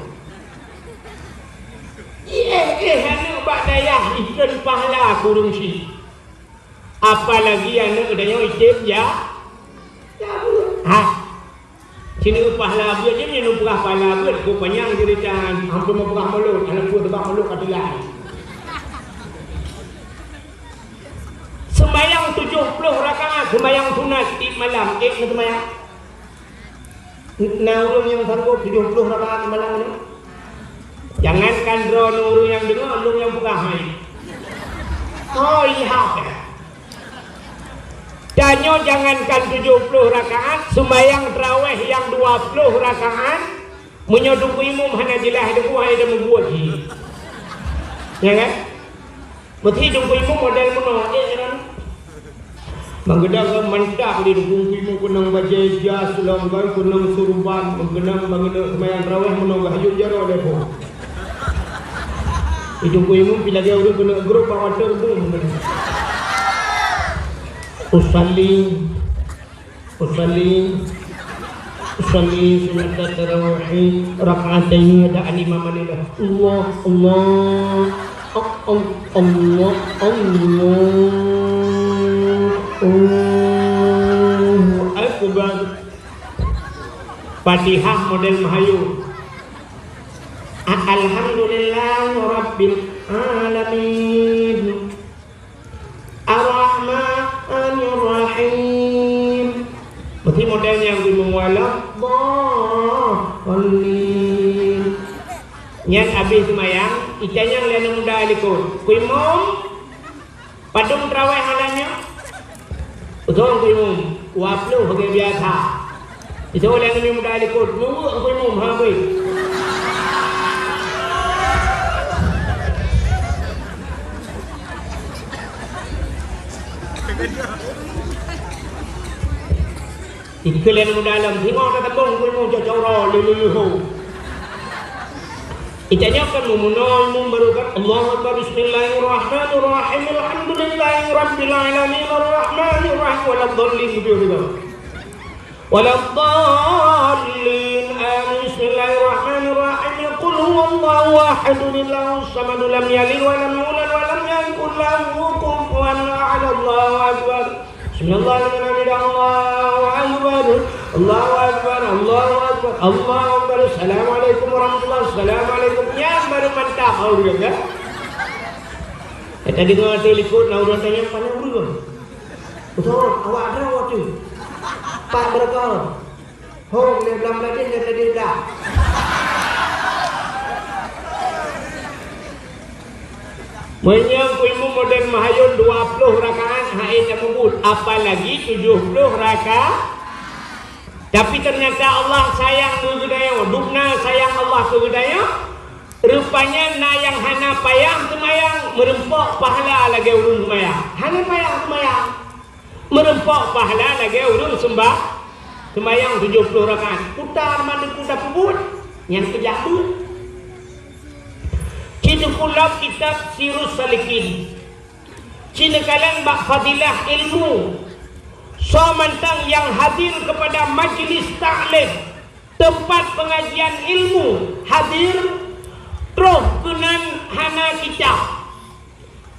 Anak bak daya ikan pahala kurung si. Apalagi anak kedanya ikan ya. Sini pahala buat je ni numpah pahala buat ko panjang jeritan hampir mempurah mulut anak buat tebak mulut katilah. Sembayang 70 rakaat sembayang sunat di malam sembayang. Naurung yang sanggup 70 rakaat malam ni. Jangankan drone urung yang dengar urung yang buka mai. Oh iya. Danyo jangankan 70 rakaat, sembahyang tarawih yang 20 rakaat, menyoduk imam hanya jelah deku hai dah membuat hi. Ya kan? Berarti deku imam model mana? Kan? Mengedang mantap di deku imam kunang baca jas, langgar kunang surban, menggenang bangun sembahyang tarawih menang hayut jaro deku. Deku imam bila dia urut kena grup water boom. Usalli sunat tarawih rakaatain ada imam anilah Allah akbar. Fatihah model Mahayu. Alhamdulillah rabbil alamin Ar-Rahmanir Rahim. Berarti modelnya yang dimulai Dhalin. Nyat habis semayang, ikannya yang muda ikut. Kuimum padung terawih halannya. Betul kuimum, waplu bagi biasa. Itu yang muda ikut. Nunggu kuimum habis. Iklan mu dalam tengok tak tembung pun mu jauh lulu. Itanya kan memunol membarukan Allahu Akbar bismillahirrahmanirrahim alhamdulillahi rabbil alamin arrahmanir rahim waladdallin gitu. Waladdallin amin bismillahirrahmanirrahim qul huwallahu ahad Allahus samad lam yalid wa lam yulad wa lam yakul lahu kufuwan ahad Allahu akbar. Bismillahirrahmanirrahim Allahu akbar Allahu akbar Allahu akbar Allahu akbar Assalamualaikum warahmatullahi Assalamualaikum ya baru mantap orang kan tadi dengar telepon orang tanya mana orang betul awak ada waktu Pak berkau hong dia bilang lagi dia tadi dah menyang ilmu modern mahayun 20 rakaat hai tersebut apalagi 70 rakaat tapi ternyata Allah sayang kegedaya dukna sayang Allah kegedaya rupanya na yang hana payah semayang merempok pahala lagi urun semayang hana payah semayang merempok pahala lagi urun sembah semayang 70 rakaat putar mana putar pebut yang kejabut. Cina pula kitab Sirus Salikin. Cina kalian bak fadilah ilmu. So mantang yang hadir kepada majlis ta'lim, tempat pengajian ilmu, hadir terus kenan hana kitab.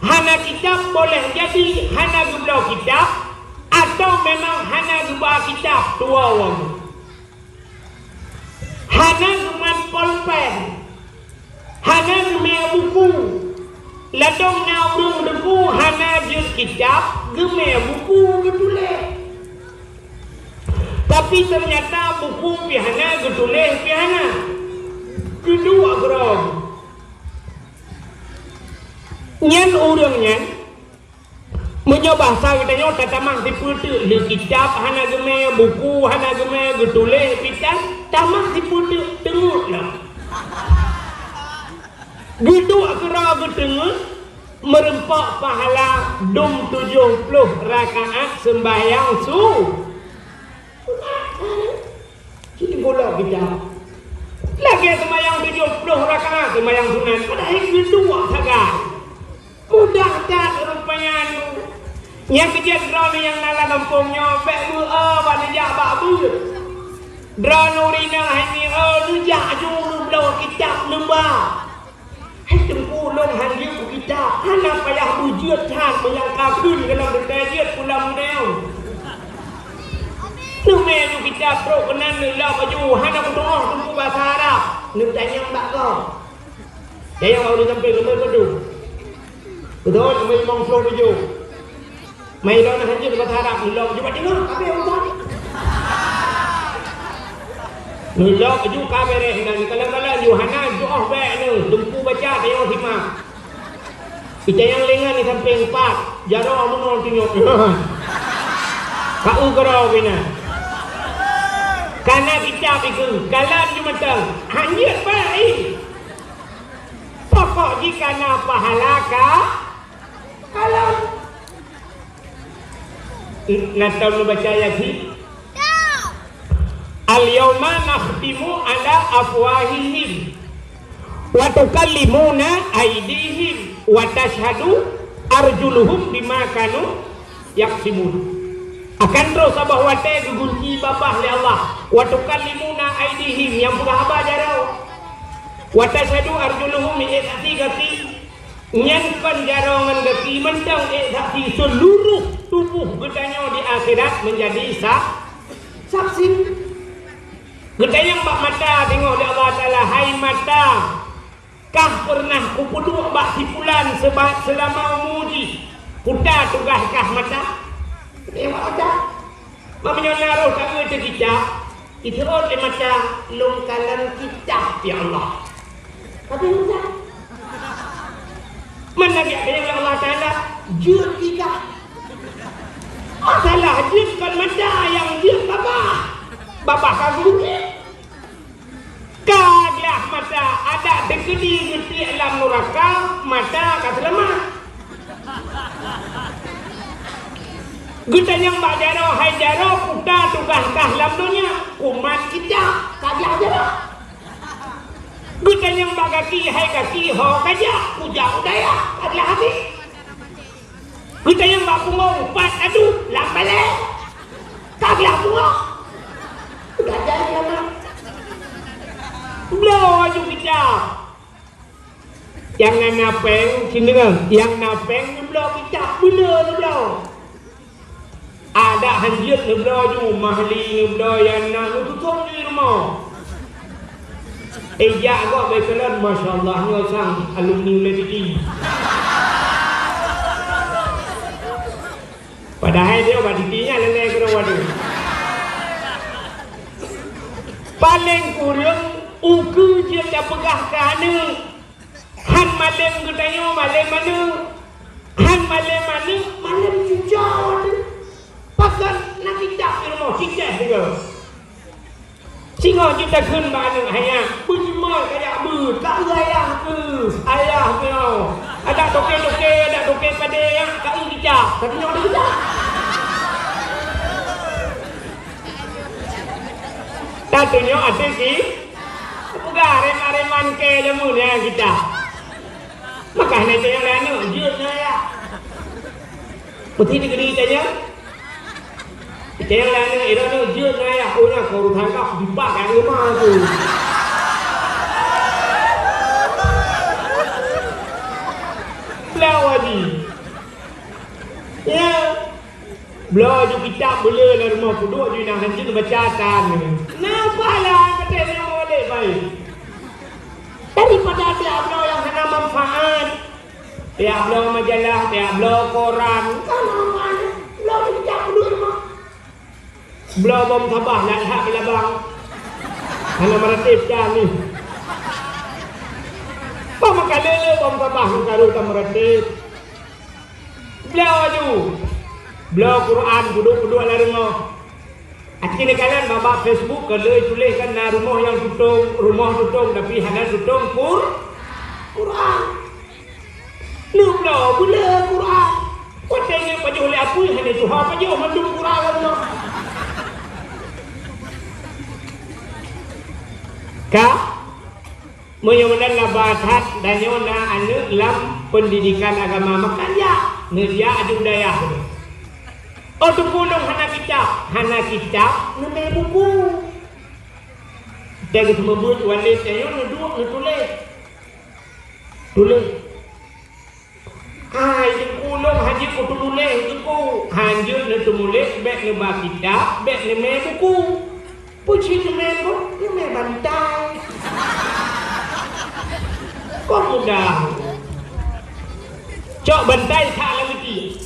Hana kitab boleh jadi hana geblau kitab atau memang hana gebau kitab dua orang. Hana geman polpen. Hana gemar buku ladong na urung debu hana je kitab gemar buku getulis tapi ternyata buku pihana getulis pihana kedua geram nyan urang nyan menyoba bahasa katanya tatamang diputu le kitab hana gemar buku hana gemar getulis pitan tamang diputu tengok lah gitu akra getengah merempak pahala 70 rakaat sembahyang su. Jadi bola kita. Lagi sembahyang 70 rakaat sembahyang sunat. Padahal itu saja. Mudah tak rupanya tu. Yang kejadian drone yang nala kampungnya bek wana jak babu. Drone urina ini nujak juru belau kitab lembah. Hai tempu long hanji kita hana payah bujiat han yang kafir dalam berdajiat pulang deu nume ju kita pro kenan la baju hana berdoa tempu bahasa Arab nu tanya mbak kau yang mau sampai ke mana betul memang flow baju mai lo nak hanji bahasa Arab lo cuba dengar apa yang utah nulok ju kamera dengan kala-kala Yohana doa baik ni lempu baca dia hikmah kita yang lengan ni sampai 4 jaro mun tengok kau gerau bina karena kita pikir kalan cuma tang hanyut baik pokok jika na pahala ka kalau nak tahu baca ayat ni al-yawma nakhtimu ala afwahihim wa tukallimuna aydihim wa tashhadu arjuluhum bima kanu yaksibun akan terus abah wate digunci babah oleh Allah wa tukallimuna aydihim yang bukan abah jarau wa tashhadu arjuluhum iati gati nyankan jarau ngan gati mentang iati seluruh tubuh gedanya di akhirat menjadi saksi. Gedayang bak mata tengok di Allah Ta'ala hai mata kah pernah kupuduk bak sipulan selama umuji kuda tugas kah mata tengok mata mamanya naruh tak ngerti kitab itu oleh mata lungkalan kitab ya Allah tapi mata mana dia yang Allah Ta'ala jur kita masalah jur kan mata yang jur babah kagum kaglah mata ada dekedi ngerti alam neraka mata kat lemah Kita yang mbak jaro hai jaro puta tugas kahlam dunia kuman kita kagak jaro. Kita yang mbak kaki hai kaki ho kaja kujang daya kagak habis. Kita yang mbak punggung pat aduh lambale kagak punggung. Udah jadi anak. Blow aju kita. Yang napeng sini kan, yang napeng blow kita blow. Ada hanjir ngebro ju mahli ngebro yang nak tutup di rumah. Ya agak berkelan masya-Allah sang alumni universiti. Padahal dia baditinya lelai ke waduh. Paling kurang uku je dah pegah kana. Han malam gedanyo malam mana? Han malam mana? Malam hijau. Pakan nak kita di rumah kita juga. Singo kita kun mana ayah, bujima kayak bu, tak ayah ke, ayah kau. Ada doke pada yang kau kita, tapi yang kita. Tak tunjuk ada sih. Bukan reman ke jamunya kita. Makanya itu yang lain, jurnya ya. Putih negeri tanya. Kita yang lain itu ada jurnya ya. Punya kau tangkap di bagian rumah tu. Belau lagi. Ya. Belau juga kita boleh lah rumah puduk je nak hancur bacaan. Kenapa lah kata dia boleh baik. Daripada dia belau yang kena manfaat. Dia belau majalah, dia belau koran. Kenapa? Belau kita puduk rumah. Belau bom tabah nak lihat belabang. Karena meratip dah ni. Apa makan lele bom tabah nak taruh tak meratip. Belau tu. Belau Quran puduk-puduk lah rumah. Akhirnya kalian bawa Facebook kalau tuliskan na rumah yang tutung tapi halal tutung Quran. Lu belau boleh Quran. Kau tanya pada oleh apa yang ada Tuhan pada mandung Quran Allah. Ka menyuruhkan labahat dan nyona anak dalam pendidikan agama makanya media adu daya. Oh tu pulung hana kitab nama buku. Dia kita membuat walid saya tulis. Itu pulung haji ku tulis itu hanjur le tulis bek le ba kitab bek le me buku. Puji le me buku le me bantai. Kau mudah. Cok bantai tak lagi.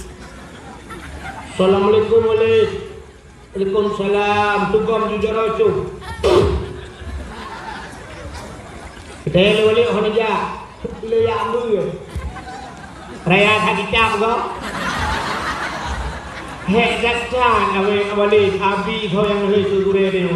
Assalamualaikum Waalaikumsalam. Tugam jujur rocu. Kita yang lewali orang aja. Leyak dulu. Raya tak kitab kau. Hek datang awalid. Abi kau yang lewali segure dia.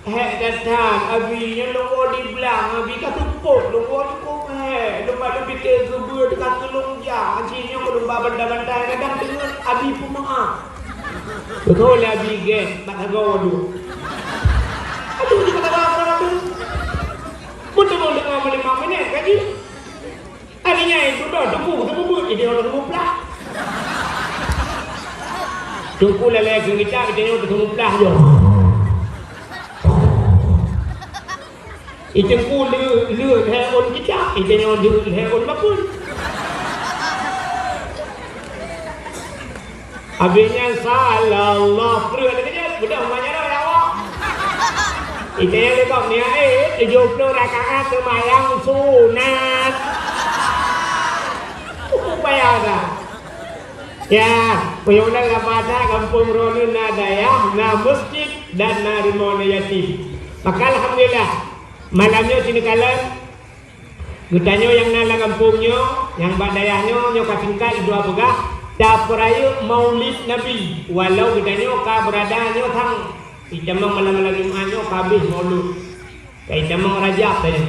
Hek datang. Abi yang lewali di belang. Abi kat tupuk. Lewali kau hek. Lepas tu fikir gebur dekat kelung jam. Akhirnya kau lembah bandar-bandar. Kadang dengan Abi pun maaf. Betul lah Abi gen. Tak kagau aduh. Aduh dia kata apa tu? Betul dengan melimah minit kaji. Harinya itu dah tunggu. Jadi orang tunggu pelah. Tunggu lelai ke kita yang tunggu pelah je. Itu ku lu heon kita. Itu yang lu heon bakul. Habisnya salallah perlu ada kerja. Budak rumahnya dah awak. Itu yang lekap ni 70 rakaat semayang sunat. Bayar dah. Ya, peyunan kepada kampung Ronun Nadaya, na masjid dan na rumah yatim. Maka alhamdulillah malamnya sini kalian gutanya yang nala kampungnya, yang badayahnya nyoka tingkat dua pegah. Dapurayu Maulid Nabi. Walau gutanya ka beradanya thang ijamang malam-malam Jumatnya kabeh Maulud. Ka ijamang Rajab tanya.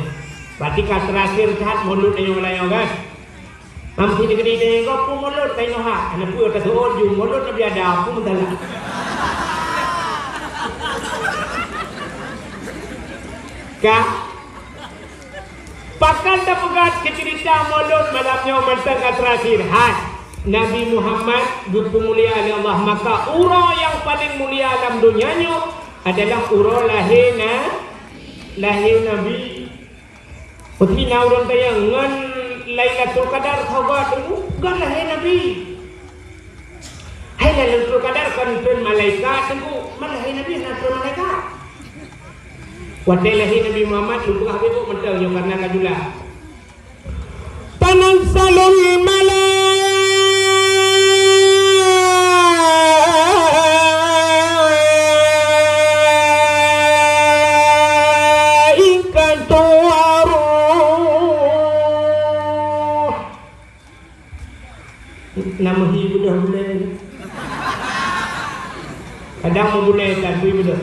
Berarti ka terakhir saat Maulud yang lain kan. Amsi ni gede ko pu mulut tai no ha. Ana pu ta thon ju mulut na biada pu mentala. Ka pakan dah pegat ke cerita mulut malamnya mentang terakhir. Hai Nabi Muhammad dimulia oleh Allah, maka ura yang paling mulia dalam dunianya adalah ura lahir Nabi. Putih na orang kaya ngan Lailatul Qadar khabar dulu kan lahir Nabi. Hai Lailatul Qadar kan turun malaikat dulu, malahir Nabi nak turun malaikat. Wadai lahir Nabi Muhammad lupa habis tu mentang yang karena kajulah. Tanazalul nama hiu dah boleh. Kadang mau boleh tak hiu dah.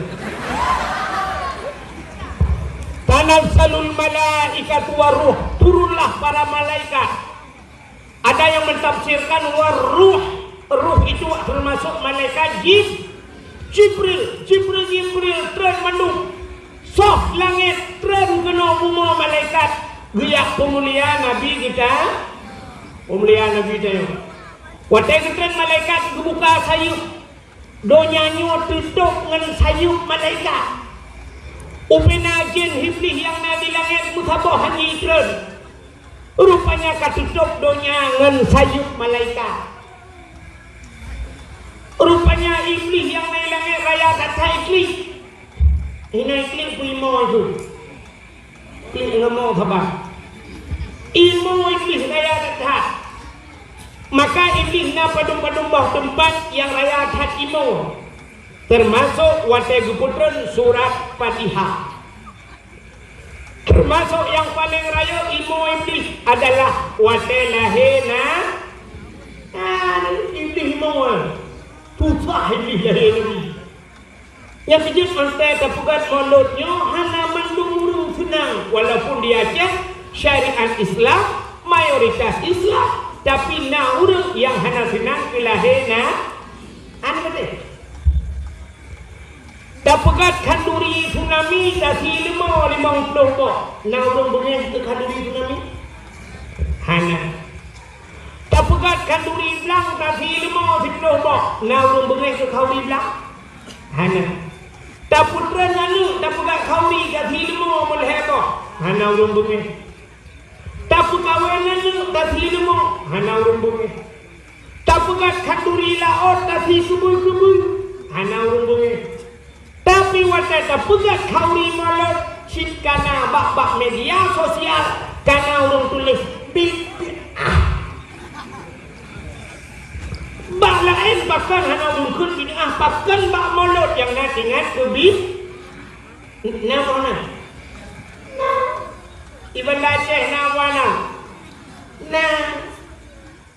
Tanazalul malaikatu waruh, turunlah para malaikat. Ada yang mentafsirkan waruh, ruh itu termasuk malaikat Jibril tren mendung. Soh langit tren kena buma malaikat. Giyak pemuliaan Nabi kita. Pemuliaan Nabi kita. Wadai ketren malaikat buka sayup, donyanya tutup dengan sayup malaikat. Upina jin hiblis yang ada di langit musabah hanya ikran. Rupanya katutup donya dengan sayup malaikat. Rupanya iblis yang ada di langit raya kata iblis. Ini iblis pun imo itu. Iblis ngomong khabar. Imo iblis raya kata. Maka iblis na padum-padum bawah tempat yang raya hat imo. Termasuk watai guputran surat Fatihah. Termasuk yang paling raya imo iblis adalah watai lahirna. Iblis imo. Susah iblis lahir Nabi. Yang kejut mantai terpegat mulutnya hana mendung senang. Walaupun dia cek syariat Islam, mayoritas Islam. Tapi na urang yang hana senang kelahirna. Anu betul. Dapat kanduri tsunami dari 50 kok. Na urang boleh ke kanduri tsunami? Hana. Dapat kanduri belang dari 50 kok. Na urang boleh ke kauri belang? Hana. Dapat renanu dapat kauri dari 50 kok. Hana urang boleh. Tapi kawanan tak silmu, hana urung bungi. Tapi kanduri laot tak kubur-kubur, hana urung bungi. Tapi wadah tak kauri malut, sit kana bak media sosial, kana urung tulis bak lain bahkan hana urung kun bid'ah, bahkan bak malut yang natingat kebih. Nama Ibn Aceh nawana. Nah,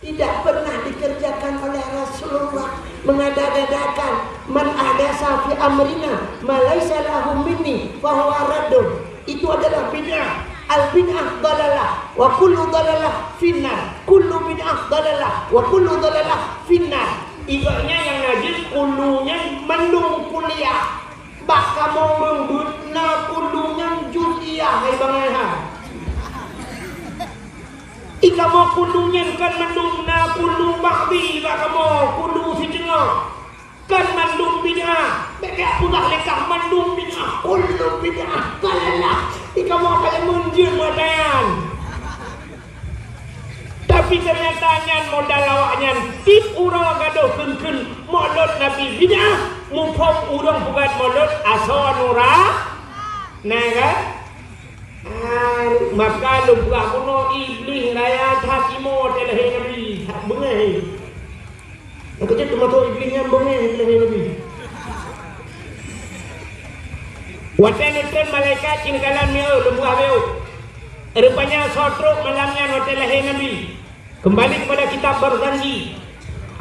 tidak pernah dikerjakan oleh Rasulullah mengada-adakan man ahdatsa fi amrina ma laysa lahu minni fa huwa raddun. Itu adalah bid'ah. Al bid'ah dalalah wa kullu dalalah finnar. Kullu bid'ah dalalah wa kullu dalalah finnar. Ibaratnya yang najis kulunya mendung kuliah. Baka mau membutna kulunya juziah hai bangaha. Ika mau kulunya kan mendung na kulu ba'di baka mau kulu si jengah. Kan mandung bid'ah. Beka pudah lekah mandung bid'ah. Kulu bid'ah kalalah. Ika mau kaya munjir madayan. Tapi ternyata nyan modal lawaknya tip urang gaduh keun-keun mulut Nabi bid'ah. Mumpung urang bukan mulut asal nurah. Nah kan? Maka lupa kuno iblis raya hakimo telah Nabi tak bengai. Aku cakap cuma iblisnya bengai telah Nabi. Watan nonton malaikat cingkalan mio lupa beo. Rupanya sotruk malamnya telah Nabi. Kembali kepada kitab berjanji.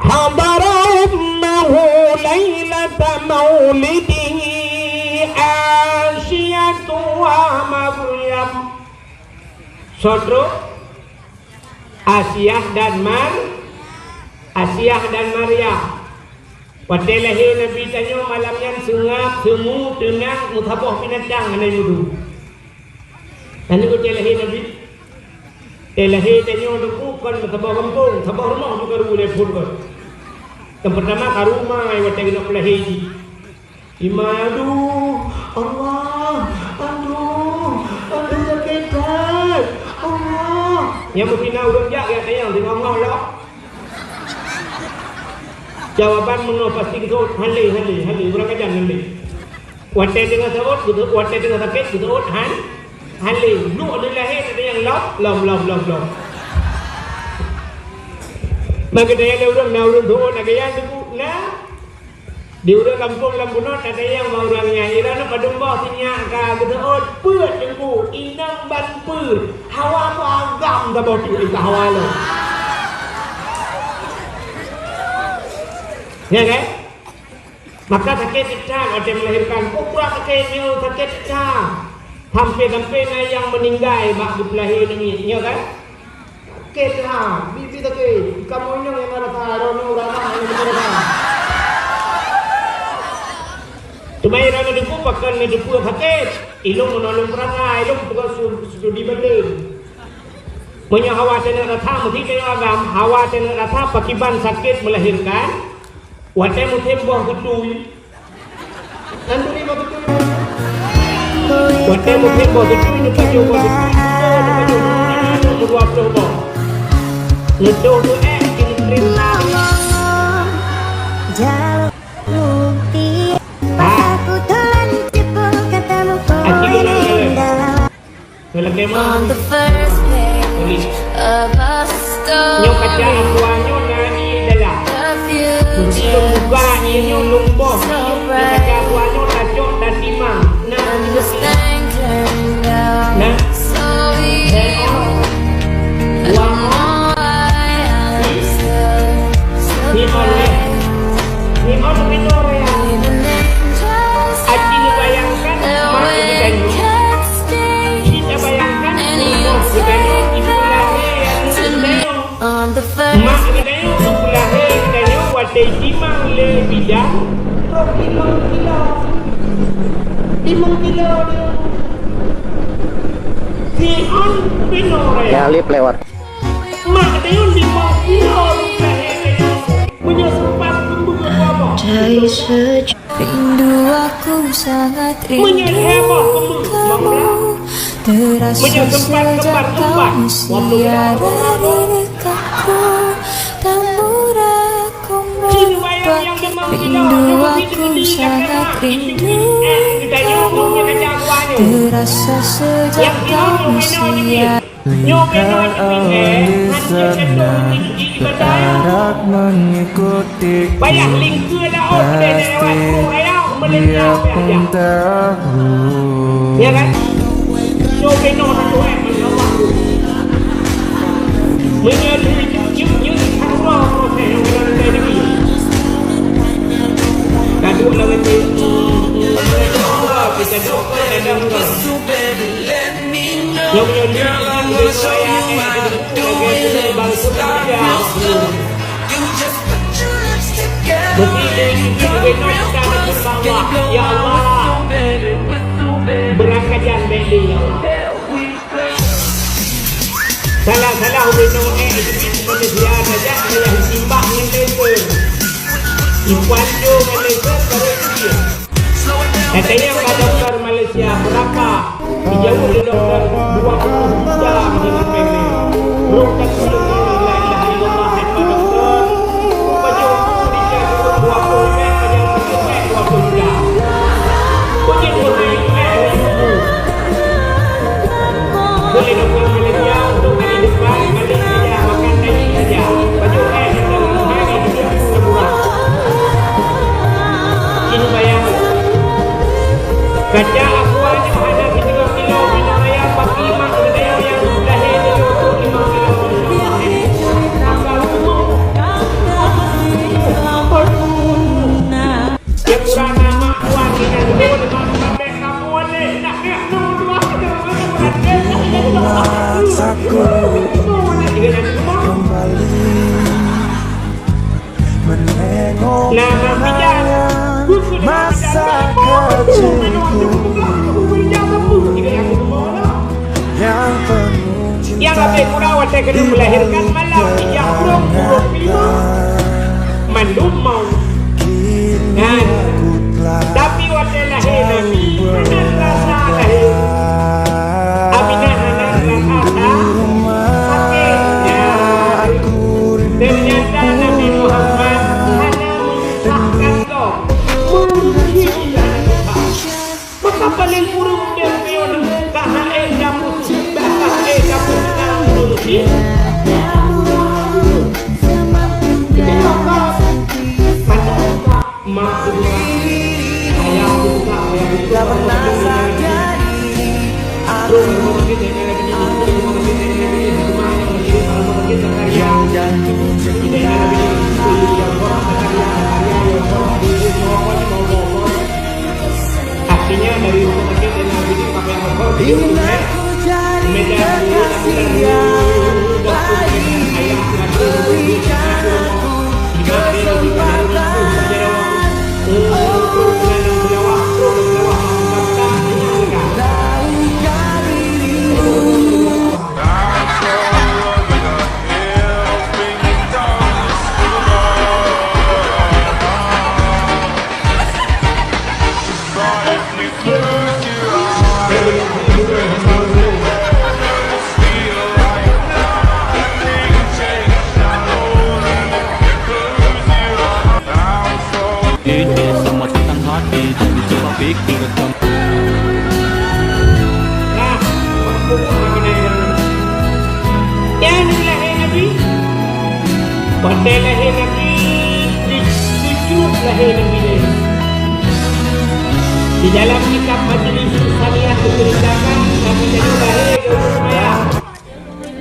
Hadarahummahu lailata maulidihi Asyatu wa Maryam. Sodro Asyah dan Maria. Pada lahir Nabi tanya malam yang sengap, semu, tenang, mutabah binatang anai mudu. Dan itu lahir Nabi. Lahir tanya deku kan mutabah kampung, mutabah rumah juga boleh pun. Yang pertama ke rumah yang nak lahir ni. Aduh sakit Allah. Yang mungkin urut jak ya tayang tengok ngau lah. Jawaban menurut pasti kita hali orang kajian hali. Watai dengan saut, watai dengan sakit, kita hali. Lu ada lahir ada yang lom. Maka dia ada orang tu, ada yang tu nah. Di urang kampung Lambunot ada yang mau orangnya irana padumba sinyak ka gedeot peut jengku inang ban peut hawa mu agam ta bau tu hawa lo. Ya kan? Maka sakit cicak ada melahirkan ukra sakit ni sakit cicak. Sampai yang meninggal bak berlahir ni, ya kan? Ketah, bibi sakit. Kamu yang marah rono ramah ini betul. Tumai rana depu pakan depu sakit. Ilung menolong perangai, ilung bukan studi banding. Punya hawa tenak rata mesti tengok agam, hawa tenak rata pakiban sakit melahirkan. Watai mutim buah ketui. Nanti buah ketui. Watai mutim buah ketui ni baju buah ketui. Baju buah ketui. Letuh tu kini terima. On the first page of our story, nyok kaca akuanyo nani dalam buka inyo lumboh nyok kaca akuanyo lacok dan timang nah ni on minor ya aji bayangkan mak kita mak katanya untuk lahir katanya watai timang le bidang rok 5 kilo si on pinor ya lip lewat mak katanya 5 kilo lahir katanya punya sempat membuka apa rindu aku sangat rindu kamu terasa sejak kamu tiada di dekatku namun aku membuat rindu aku sangat rindu terasa sejak kamu tiada lihat di sana berharap mengikuti bayang lingkir dah pasti dia pun tahu ya kan Nobeno satu menawar menyelidiki nyuk Allah proses yang berada di sini. Kadu lawan ni kita doktor dan doktor. Yang menyelidiki saya sebagai bangsa Indonesia. Begini Nobeno kita bersama ya Allah. Berangkat jangan beli ya Allah. Salah Nobeno itu Malaysia saja adalah simbah dengan leper. Impuan jo dengan leper baru itu dia. Katanya Pak Doktor Malaysia berapa? Dijauh dari doktor 20 jam dengan beli. Belum tentu la ilaha illallah Pak Doktor. Baju dijauh 20 jam pada 20 jam. Boleh boleh doktor Malaysia untuk hari depan balik saja makan daging saja. Baju dalam hari dia murah. Ini bayang. Kaca aku hanya ada 3 kilo minyak raya bagi mak saya yang Nama bidan masa kecilku yang penuh yang lebih kurawat saya kena melahirkan malam yang kurung lima mandum mau dan tapi waktu lahir Nabi hanan rasa lahir Aminah hanan rasa akhirnya ternyata Nabi Muhammad hanya mengisahkan kau menguji maka paling kurung dan pion kahai dapur bahai dapur menguji artinya dari rumah sakit dan Nabi ini pakai alkohol sama tentang hati jadi coba pikir ya lahir Nabi pada lahir Nabi dicucuk lahir Nabi di dalam kitab Majlis Saliyah diceritakan Nabi Nabi lahir di Umayyah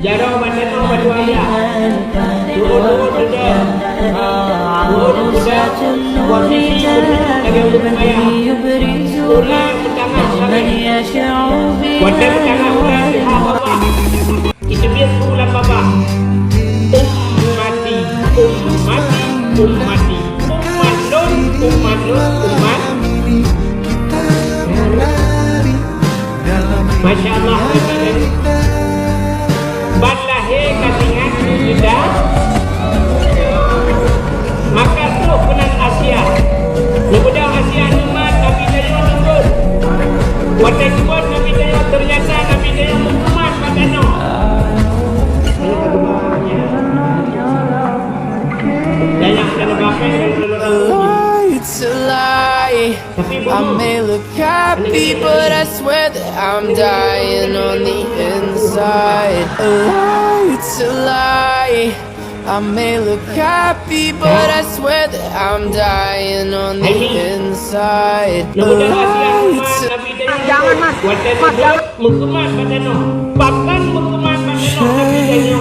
jarang bandana berdua ayah turun sudah posisi lagi Umayyah ulang bertangan sampai pada bertangan ulang Allah kita biar ulang bapa ummati ummati umat Masya Allah Balahe katingan tidak maka tuh penan Asia Lebudah Asia umat Nabi Dayo nunggut Wadah kuat Nabi Dayo ternyata Nabi Dayo umat pada no It's a lie. I may look happy, but I swear that I'm dying on the inside. A lie, it's a lie. I may look happy, but I swear that I'm dying on the inside. A lie, it's a jangan mas mukuman badano bahkan mukuman badano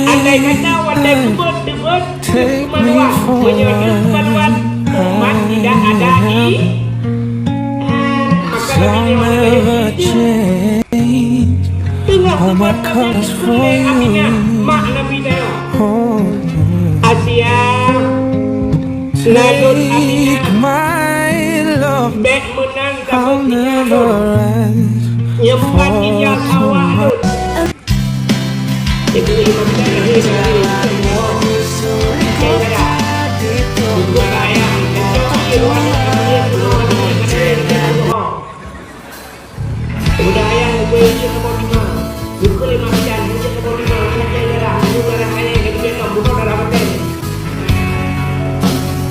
andai kata wadai kubut hukuman menyebabkan umat tidak ada di never change. All my colors for you. Asia Nadun Take my love, Bek menang I'll never rise. Nyempat hijab awak Itu imam dari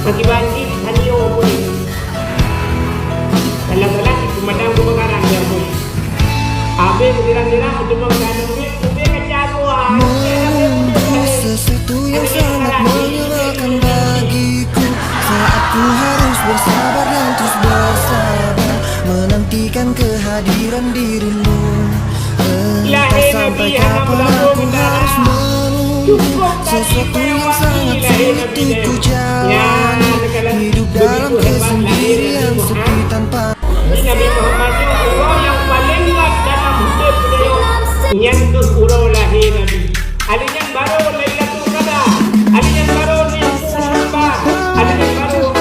Maki banjir Tanio pun Dalam-dalam pemadam kebakaran dia pun Habis berdirang-dirang untuk mengandung Ube kejaduan Sesuatu yang sangat menyenangkan bagiku Saat ku harus bersabar dan terus bersabar Menantikan kehadiran dirimu Entah sampai kapan aku harus menunggu Sesuatu yang sangat sulit itu jalan Hidup dalam kesendirian sepi tanpa Nabi Muhammad itu orang yang paling kuat dalam hidup beliau nyentuh urau lahir Nabi ada yang baru Lailatul Qadar ada yang baru Nisfu Syawal ada yang baru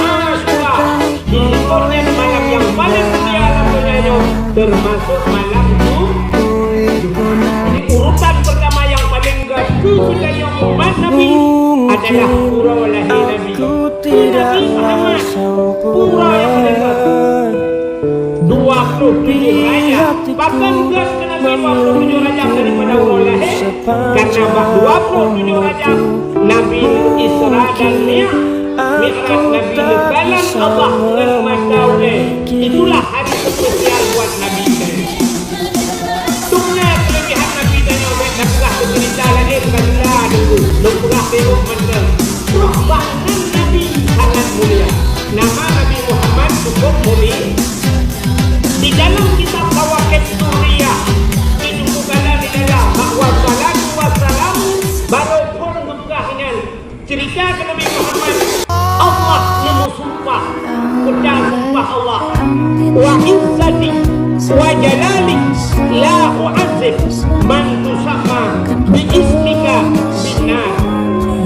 masuk malam itu. Ini urutan pertama yang paling gaduh budaya umat Nabi adalah pura lahir Nabi. Nabi Muhammad, pura yang paling gaduh. 27 Rajab, bahkan gas ke Nabi 27 Rajab daripada pura lahir. Karena 27 Rajab Nabi Isra dan Mi'raj, Nabi lebaran Allah dengan matanya. Itulah hari spesial buat Nabi. Tunggu kelebihan Nabi dan Nabi nak cerita lagi kalilah dulu. Lumpurah tengok mana. Bahkan Nabi sangat mulia. Nama Nabi Muhammad cukup mulia. Di dalam kitab Tawakif Suriyah ditubuhkanlah di dalam bahwa salatu wassalam baru pun membukahinan cerita ke Nabi Muhammad. Allah yang sumpah, kedal sumpah Allah. Wa izzati wa jalali la u'azzib man tusamma bi ismika binar.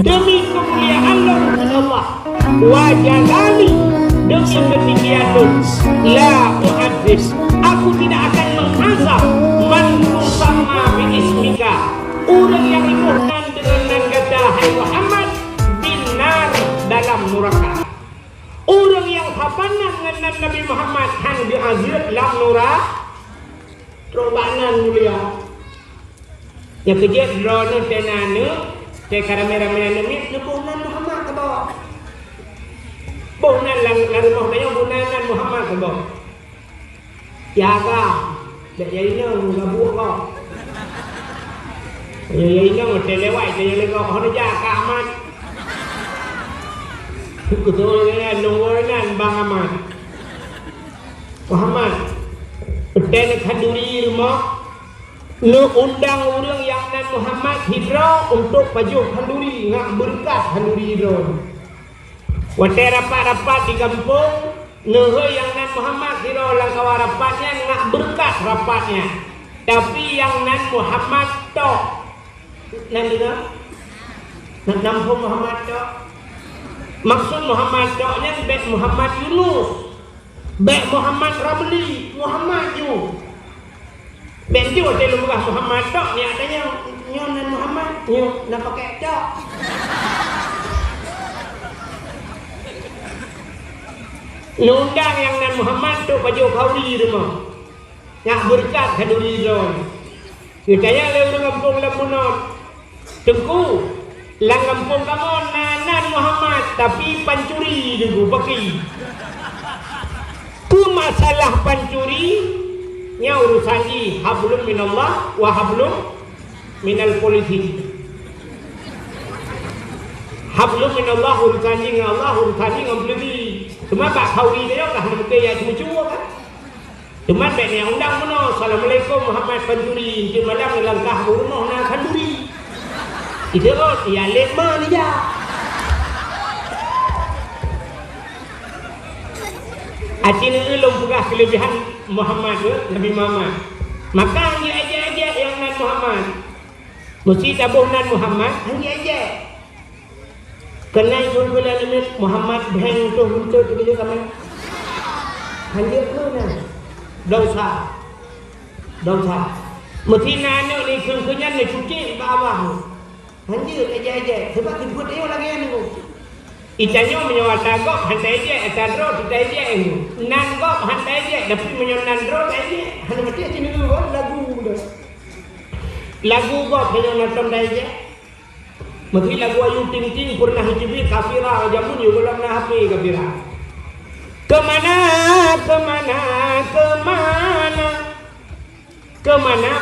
Demi kemuliaan Allah wa jalali, demi ketinggian la u'azzib, aku tidak akan mengazab man tusamma bi ismika, orang yang dibunuh dengan kata hai Muhammad binar, dalam neraka. Orang yang hafanan dengan Nabi Muhammad hang diazab dalam neraka. Terobanan mulia. Yang kerja drone tenane, te kamera-kamera ni bunan Muhammad ke bawah. Bunan lang rumah dia bunanan Muhammad ke bawah. Jaga. Dak yaina ngabu kau. Yaina hotel lewat dia lego hono jaga aman. Ketuanya nungguan Bang Ahmad Muhammad dan kanduri rumah lu undang orang yang nan Muhammad hijrah untuk pajuh kanduri ngak berkat kanduri hijrah. Wate rapat-rapat di kampung nuh yang nan Muhammad hijrah langkah rapatnya ngak berkat rapatnya. Tapi yang nan Muhammad tok nan dengar nak nampung Muhammad tok. Maksud Muhammad doknya bek Muhammad Yunus, bek Muhammad Ramli, Muhammad Yu. Bek tu hotel lumrah Muhammad dok ni adanya nyonan Muhammad, nyo nak pakai dok. Undang yang nan Muhammad tu baju kauri rumah. Nak berkat kaduri zon. Kitanya le urang kampung Lamunot. Tengku lang kampung kamu nanan Muhammad tapi pancuri dulu pakai. Tu masalah pancuri nya urusan di hablum minallah wa hablum minal politik. Hablum minallah urusan di Allah, urusan di ngambeli. Cuma pak kawi dia lah nak ya cuma kan. Cuma bek yang undang mana Assalamualaikum Muhammad pancuri di malam langkah rumah nak kanduri. Itu ya lema ni je. Acin ulum pegah kelebihan Muhammad Nabi Muhammad. Maka dia aja yang nan Muhammad. Mesti tabuh nan Muhammad hang aja. Kenai gula limit Muhammad beng tu untuk dia kami. Hang dia mana? Dosa. Mesti nana ni kunyan ni cuci bawah. Hanjir aja sebab disebut dia lagi anu. Itanya menyawata gok hantai je atadro kita je anu. Nan gok hantai je tapi menyonan dro aja. Hanya mati sini dulu lagu dah. Lagu gok hanya nonton aja. Mesti lagu ayu ting pernah hijibi kafira jamun yo belum na HP kafira. Kemana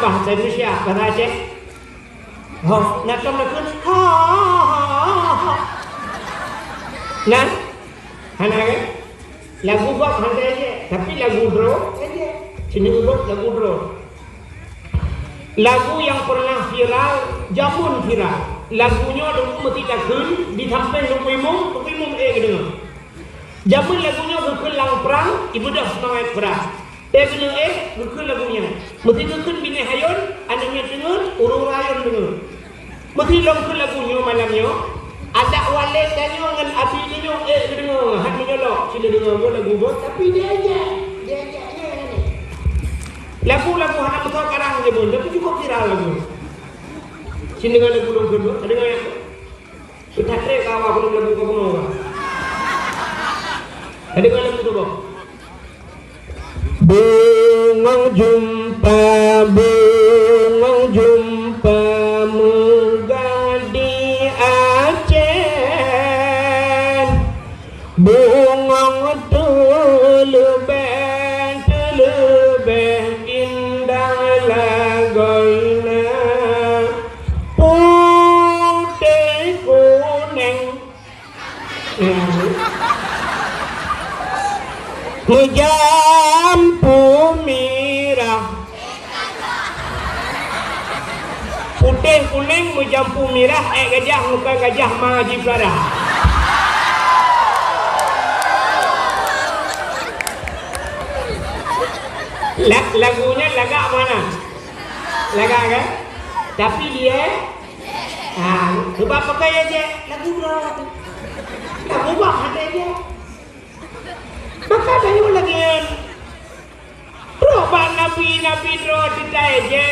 bahasa Indonesia bahasa Aceh. Oh, nak kan? Nah, anak lagu gua hantar aja, tapi lagu bro aja. Sini ubah lagu bro. Lagu yang pernah viral, jamun viral. Lagunya dulu mesti takun, ditampil dulu imum dengar. Jamun lagunya berkelang perang, ibu dah semangat perang. Tekno bukan lagunya. Mesti bukan bini hayun, anaknya dengar, urung rayon dengar. Mesti longkul lagunya malamnya. Ada walid tanya dengan api dia dengar, hatinya lo, sila dengar lagu bos, tapi dia aja ni. Lagu-lagu anak betul karang je pun, tapi cukup viral lagu. Sini dengan lagu belum kedua, ada dengan yang kita trek awak belum lagu kau mau. Ada dengan lagu tu bang. Bungong jumpa menggadi Aceh. Bungong telebeh indah lagoina. Putih kuning menjampu merah. Putih kuning menjampu merah. Gajah muka gajah maji pelara. Lagunya lagak mana? Lagak kan? Tapi dia sebab pakai aja lagu berapa? Lagu berapa aja? Maka ada yang lagi Roba Nabi Dro cerita aja.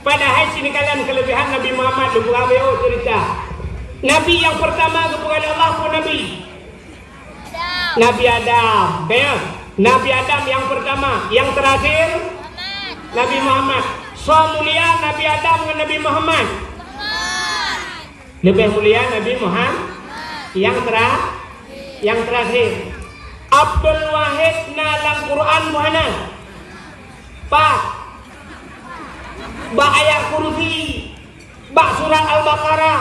Padahal sini kalian kelebihan Nabi Muhammad lu buka cerita. Nabi yang pertama kepada Allah pun Nabi Adam. Nabi Adam yang pertama, yang terakhir Nabi Muhammad. So mulia Nabi Adam dengan Nabi Muhammad. Lebih mulia Nabi Muhammad yang terakhir. Abdul Wahid nalang Quran mana? Pak ayat kursi, surat Al-Baqarah.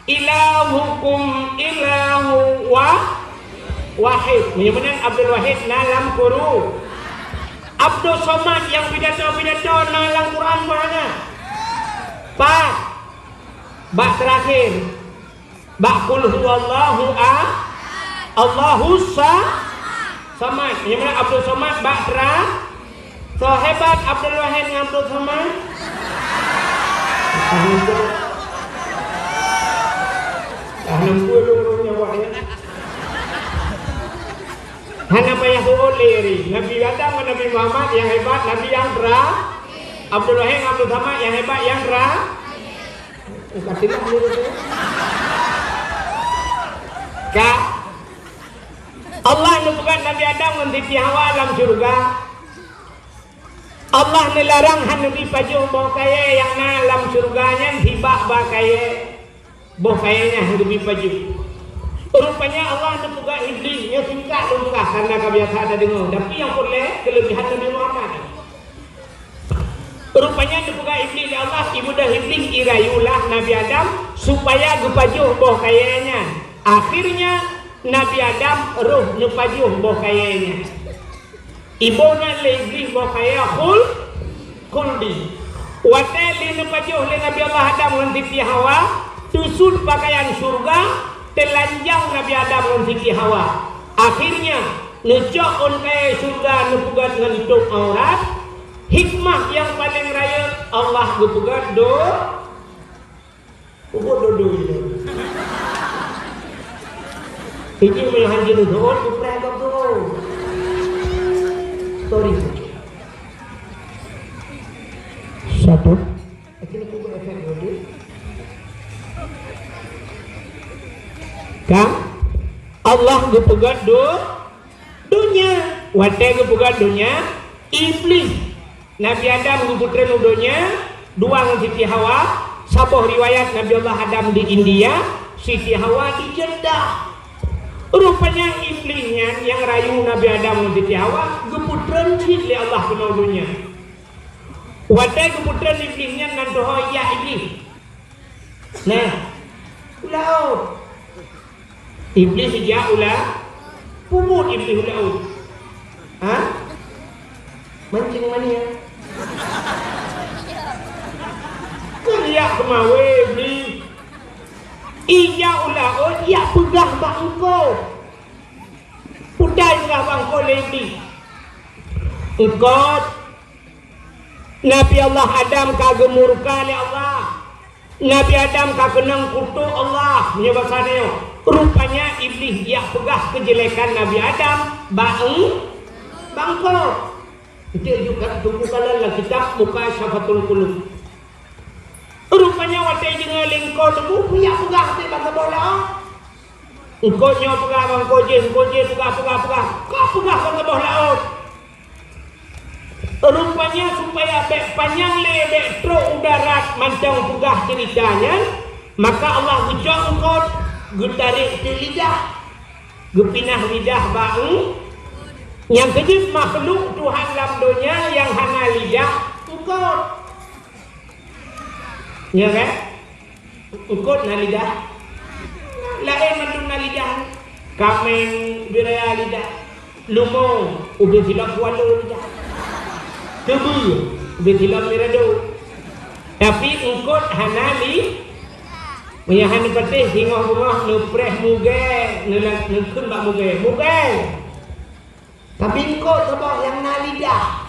Ilahukum ilahu wahid. Menyebutkan Abdul Wahid nalang Quran. Abdul Somad yang pidato nalang Quran mana? Pak terakhir. Qul huwallahu Allahu Samad. Menyebutkan Abdul Somad so hebat Abdul Wahid dengan Abdul Somad. Hanya payah leri. Nabi Adam dan Nabi Muhammad yang hebat, Nabi yang Abdul Wahid Abdul Samad yang hebat yang kasihlah dulu tu. Allah menubuhkan Nabi Adam menditi Hawa dalam surga. Allah melarang Nabi pajuh bawa kaya yang dalam surganya tiba bakaya. Bawa kayanya Nabi pajuh. Rupanya Allah membuka iblis yang singkat lumrah karena kebiasaan ada dengar. Tapi yang boleh kelebihan Nabi Muhammad. Rupanya membuka iblis Allah ibadah iblis irayulah Nabi Adam supaya gepajuh bawa kayanya. Akhirnya Nabi Adam roh nepajuh bawa kayanya. Ibona le iblis bawa kaya khuldi. Wateli nepajuh le Nabi Allah Adam mengintip Hawa tusul pakaian surga. Telanjang Nabi Adam mengintip Hawa. Akhirnya nejok on kaya surga nepugat dengan hidup aurat. Hikmah yang paling raya Allah gepugat do ini meyahan jenuh doon kupragam doon story satu Kang Allah gepugat dunia wate gepugat dunia iblis Nabi Adam guputra nudonya dua Siti Hawa. Sabuh riwayat Nabi Allah Adam di India, Siti Hawa di Jeddah. Rupanya iblisnya yang rayu Nabi Adam dan Siti Hawa guputra le Allah penudunya. Wadai guputra iblisnya nandoho ya iblis. Nah, ulau iblis ya ulah pumut iblis ulau. Mancing mania. Kaya kemawe beli iya ulah iya pegah bangko pudai pegah bangko lebih engkau Nabi Allah Adam kagak murka oleh Allah. Nabi Adam kagak nang kutu Allah menyebabkannya. Rupanya iblis ia pegah kejelekan Nabi Adam bangko Itu juga tunggu kala kitab muka syafatul qulub. Rupanya watai jenga lengko tu punya pegah te bang bola. Engkau nyo pegah bang koje pegah. Kau pegah bang bola. Rupanya supaya bek panjang lebek tro udara mancang pegah ceritanya, maka Allah ucap engkau gutarik ke lidah, gepinah lidah bang. Yang kejut makhluk Tuhan dalam dunia yang hana lidah engkau. Ya kan? Engkau na lidah. Lain mandu na lidah. Kameng biraya lidah. Lumong ubi silap walu lidah. Tebu ubi silap mirado. Tapi engkau hana li. Punya hana patih singoh-singoh nupreh muge, nukun bak muge. Tapi engkau sebab yang na lidah.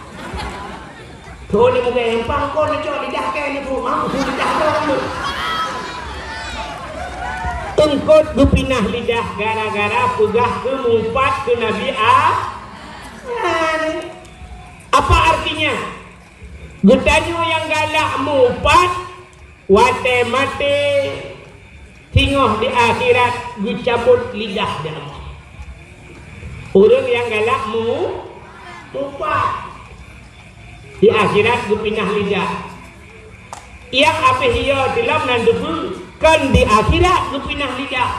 Tuh ni muka yang pangkau ni cok lidah ke ni tu. Mampu lidah tu. Engkau gupinah lidah gara-gara pegah ke mumpat ke Nabi Apa artinya? Getanyo yang galak mumpat wate mate tingoh di akhirat gucabut lidah dia. Orang yang galak mumpat di akhirat gupinah lidah. Yang apa dia dalam nandupu kan di akhirat gupinah lidah.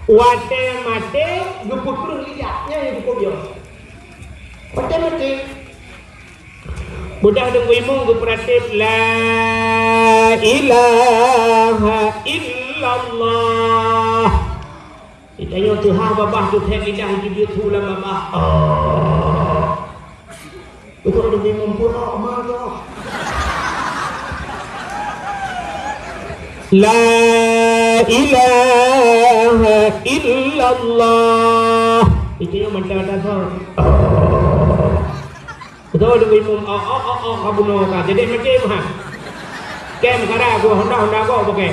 Wate mate guputruh lidahnya yang dikubyo. Wate mate. Budak deng wimung gupratif la ilaha illallah. Itanya Tuhan babah tu tek lidah hidup tu lah babah. Itu ada bingung pura marah. La ilaha illallah. Itu yang mentah tu. Itu ada bingung. Kabuno ka. Jadi macam mana? Kem kara gua Honda gua pakai.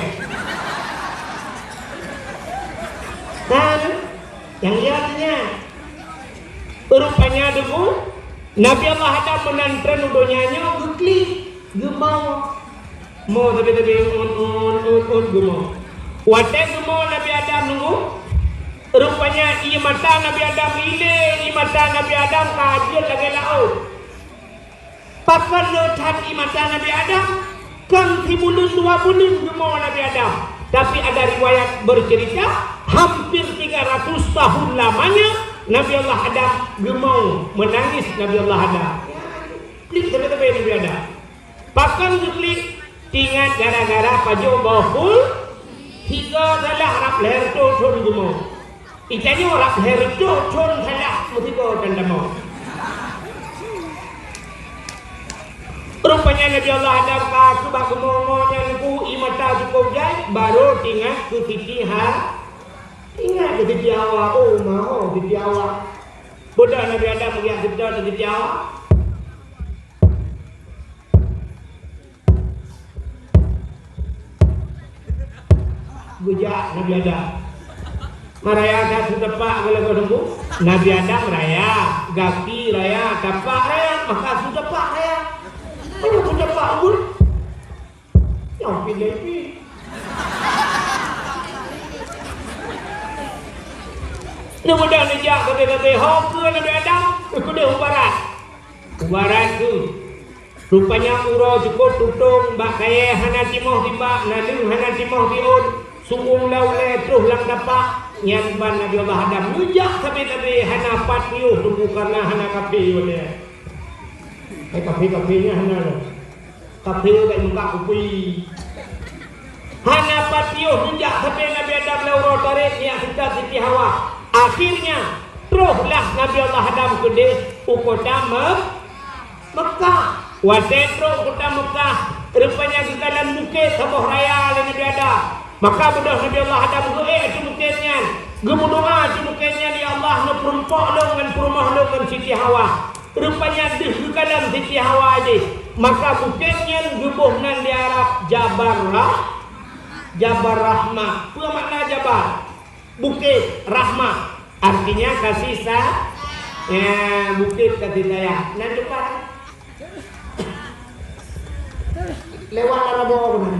Dan yang lihatnya rupanya dulu. Nabi Allah ada menantran udonyanya geklik, gemau, mau tapi gemau. Wadah gemau Nabi Adam nunggu. Rupanya i mata Nabi Adam ile, i mata Nabi Adam kajil lagi lau. Papan letan i mata Nabi Adam, kan timulun 2 bulan gemau Nabi Adam. Tapi ada riwayat bercerita hampir 300 tahun lamanya. Nabi Allah Adam gemau menangis Nabi Allah Adam. Klik tapi Nabi Adam. Pakan klik tingat gara-gara pajo bahul 3 salah rap leher ton gemau. Itanya rap leher ton salah mutigo tanda mau. Rupanya Nabi Allah Adam ka subah gemau nyanku imata cukup jai baru tingat ku titiha. Ingat ke titi awak, mau titi awak. Budak Nabi Adam mengiak sedar ke titi awak. Bujak Nabi Adam. Maraya kat tepak kalau kau tunggu. Nabi Adam raya, gaki raya, tapak raya, maka sudepak raya. Mana sudepak pun? Yang pilih. Ni mudah nejak kata-kata hok ke Nabi Adam aku dah ubarat tu rupanya uro cukup tutung bak kaya hana timoh tiba nalu hana timoh diun sunggung laule terus lang dapak yang ban Nabi Allah Adam nejak tapi hana patiuh tunggu karena hana kapi wala kapi-kapinya hana lo kapi kat muka kupi hana patiuh nejak tapi Nabi Adam lauro tarik niat kita Siti Hawa. Akhirnya teruslah Nabi Allah Adam ke kota Mekah. Waktu terus kota Mekah rupanya ke dalam bukit sebuah raya Nabi Adam. Maka budak Nabi Allah Adam ke itu bukitnya. Gemudoa itu bukitnya di Allah no perumpok dengan perumah dengan Siti Hawa. Rupanya di dalam Siti Hawa aja. Maka bukitnya gebuhnan di Arab Jabar Rahmah. Apa makna Jabar? Bukit rahmah artinya kasih ya bukit kasih sayang. Nah depan Lewat Larabo benar.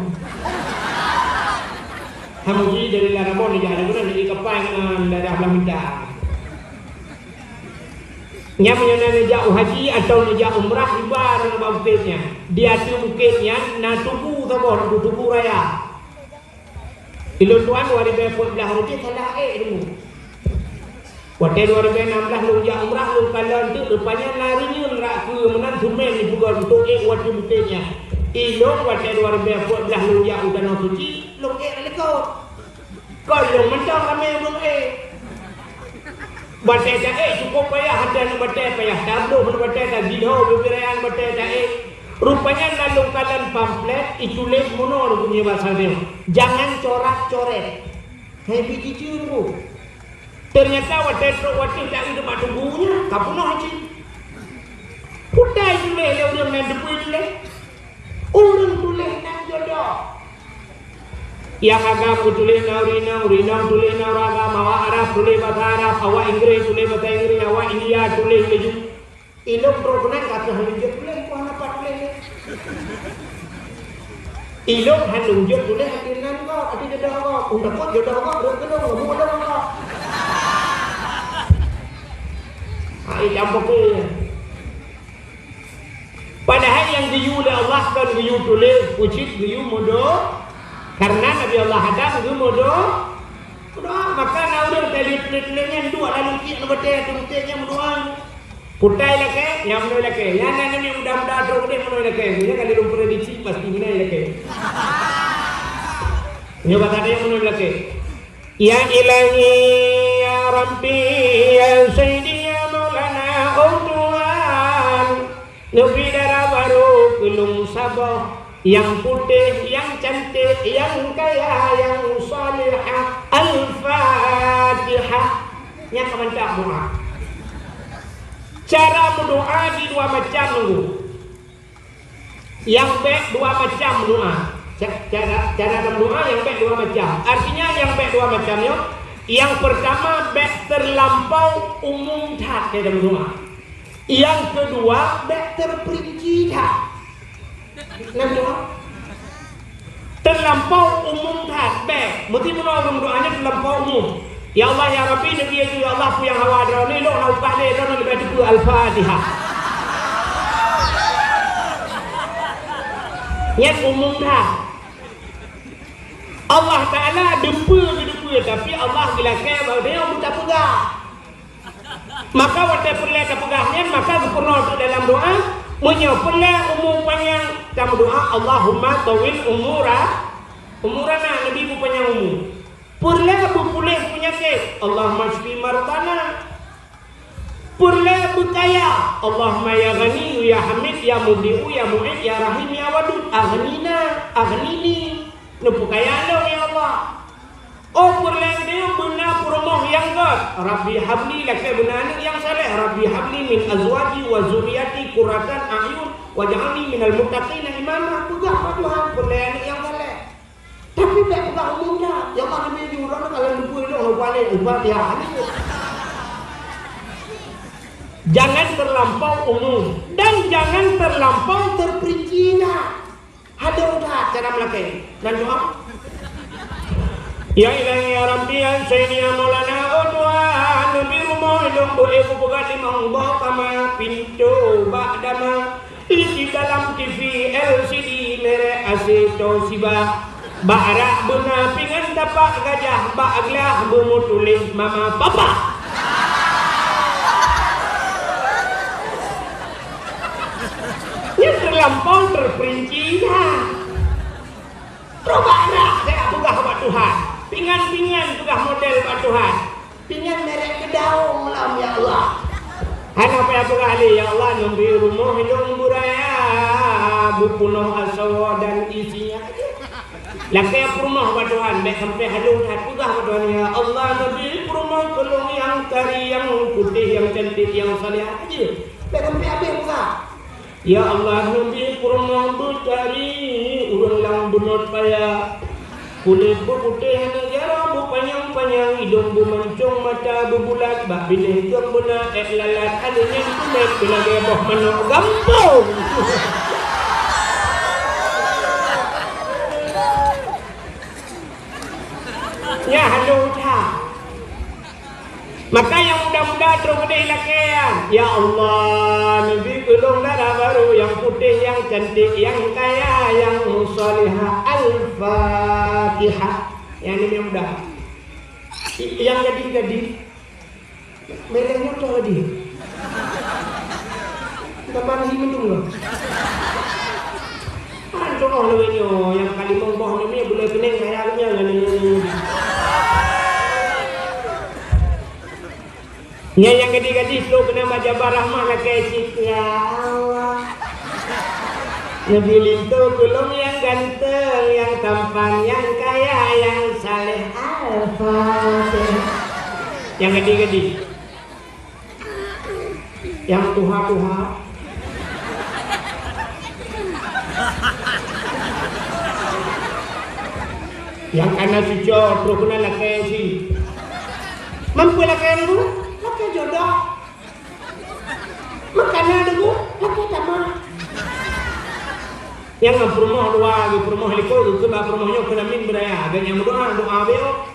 Hamuji dari Larabo ni jadi benar di kapal daerah Laminda. Yang menyana jauh haji atau jauh umrah ibarat nama bukitnya. Dia tu bukitnya na tubuh sama tubuh raya. Ilun tuan 2014 rupiah salah dulu. Waktu 2016 lu jauh umrah lu kalau tu rupanya larinya nak ke menan Sumen di juga untuk waktu bukitnya. Ilun waktu 2014 lu jauh danau suci lu lekau. Kau yang mentang ramai lu batai tak cukup payah ada batai payah tablo batai tak diho beberayan batai tak rupanya lalu kalian pamflet itulis mono punya bahasa dia jangan corak-coret happy dicuru ternyata batai tak itu batu bunya kapuno haji putai tulis dia orang main depu tulis orang tulis nang jodoh yang agama tulis na urinang tulis na agama awak Arab tulis bahasa Arab awak Inggeris tulis bahasa Inggeris awak India tulis leju ilok program kata halunjuk tulis ku apa tulis ilok halunjuk tulis hadiran kau ati jodoh kau undak kau jodoh kau berkelong kamu jodoh kau ai campur padahal yang diyu oleh Allah kan diyu tulis pucit diyu modo karena Nabi Allah ada berdoa maka naudul telit-telitnya dua lalu kita berdoa tuntutnya berdoa putai leke yang menolak leke yang nanti mudah-mudahan terus dia menolak leke dia kali lu prediksi pasti menolak leke ini kata dia menolak leke ya ilahi ya rabbi ya sayyidi ya maulana oh Tuhan Nabi darah baru kelung sabah yang putih, yang cantik, yang kaya, yang salihah. Al-Fatihah. Yang kementak doa. Cara berdoa di dua macam dulu. Yang baik dua macam doa. Cara berdoa yang baik dua macam. Artinya yang baik dua macamnya. Yang pertama baik terlampau umum tak dalam doa. Yang kedua baik terperinci tak. Terlampau umum tak baik. Mesti menolak doanya terlampau umum. Ya Allah ya Rabbi Nabi ya Allah pu yang hawa drone lo nak upah le drone lebih tu Al-Fatihah. Yang umum dah. Allah Taala dempa tapi Allah bila kaya bahawa dia buta pegah. Maka waktu perlu pegahnya maka sempurna itu dalam doa. Menyapurlah umur panjang dalam doa Allahumma tawil umurana Nabi bu panjang umur purlah berpulih penyakit Allahumma shfi mardana purlah berkaya Allahumma ya ghani ya hamid ya mubdi'u ya mu'id ya rahim ya wadud aghnini nupu kaya lo ya Allah oh purlah dia benar promoh yang god Rabbi habli laka benar yang saleh Rabbi habli min azwaji wa zuriyati qurratan a'yun waj'alni minal muttaqina imama pegah Tuhan purlah yang saleh tapi baik pegah umumnya yang mana Nabi diurang kalau lupa itu balik Al-Fatihah jangan terlampau umum dan jangan terlampau terperincinya ada udah cara melakukan dan doa ya ilahi ya rabbi ya sayyidi ya maulana oh Tuhan Nabi rumah hidup boleh buka di mangba kama pintu ba'dama di dalam TV LCD merek AC Toshiba Ba'ra buna pingan tapak gajah ba'aglah bermutulis mama papa yang terlampau terperinci Robana saya buka buat Tuhan pingan-pingan juga model buat Tuhan pingan merek kedaung lam ya Allah apa yang kali ya Allah nampi rumah yang buraya bupunoh asawa dan isinya Lakai rumah buat Tuhan, baik sampai halung hati juga buat Tuhan ya Allah Nabi rumah kelung yang kari, yang putih, yang cantik, yang salih aja. Baik sampai habis juga. Ya Allah Nabi rumah bercari, urang lang bunot paya, kulit putih negara panjang-panjang, hidung bumancung, mata berbulat, bak bila hitung buna, lalat, adanya dikumet, bila geboh manok gampang. Ya, halo tak. Maka yang muda-muda terus kedai lakian. Ya Allah, Nabi gulung darah baru, yang putih, yang cantik, yang kaya, yang salihah. Al-Fatihah. Yang ini yang muda. Yang gadis-gadis, merengnya tu tadi. Tambah nasi minum lah. Antuk orang lainnya yang kali mengboh ni boleh pening kayaknya ni. Yang gadis-gadis tu kena baca barahmah pakai cik. Ya Allah. Nabi Lintu belum yang ganteng, yang tampan, yang kaya, yang saleh. Al-Fatihah. Yang gadis-gadis, yang tuha-tuha, yang kena cucur terus kena lakai si. Mampu lakai dulu, lakai jodoh. Makanan dulu, lakai tamah. Yang nak rumah dua, rumah likor, itu nak rumahnya kena min beraya. Dan yang doa beo,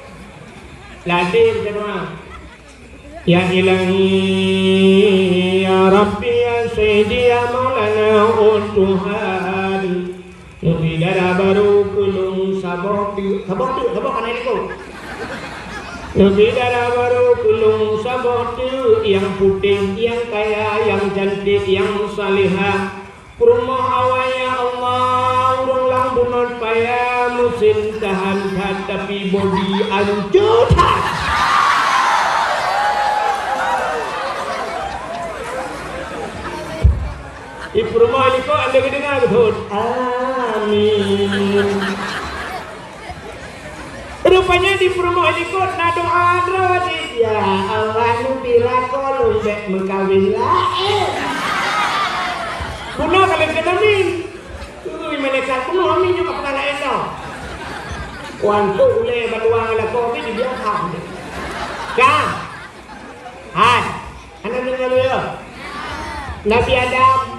ladin doa. Ya Ilahi, Ya Rabbi, Ya Sayyidi, Ya Maulana, Tuhan. Nabi darah baru kulung sabok kana likor. Nabi darah baru kulung sabok yang putih, yang kaya, yang cantik, yang salihah. Rumah awalnya Allah, urang lang bunot paya musim tahan tapi body hancur. Ibu rumah ini kok anda kedengar betul? Amin. Rupanya di rumah ini kok nak doa rawat. Ya Allah nu bila kolong bek mengkawin lain. Kuno kalian kenamin. Mereka kuno kami juga pernah lain tau. Wantu ule batuang ala kopi di biang Kah? Hai. Anda dengar dulu ya. Nabi Adam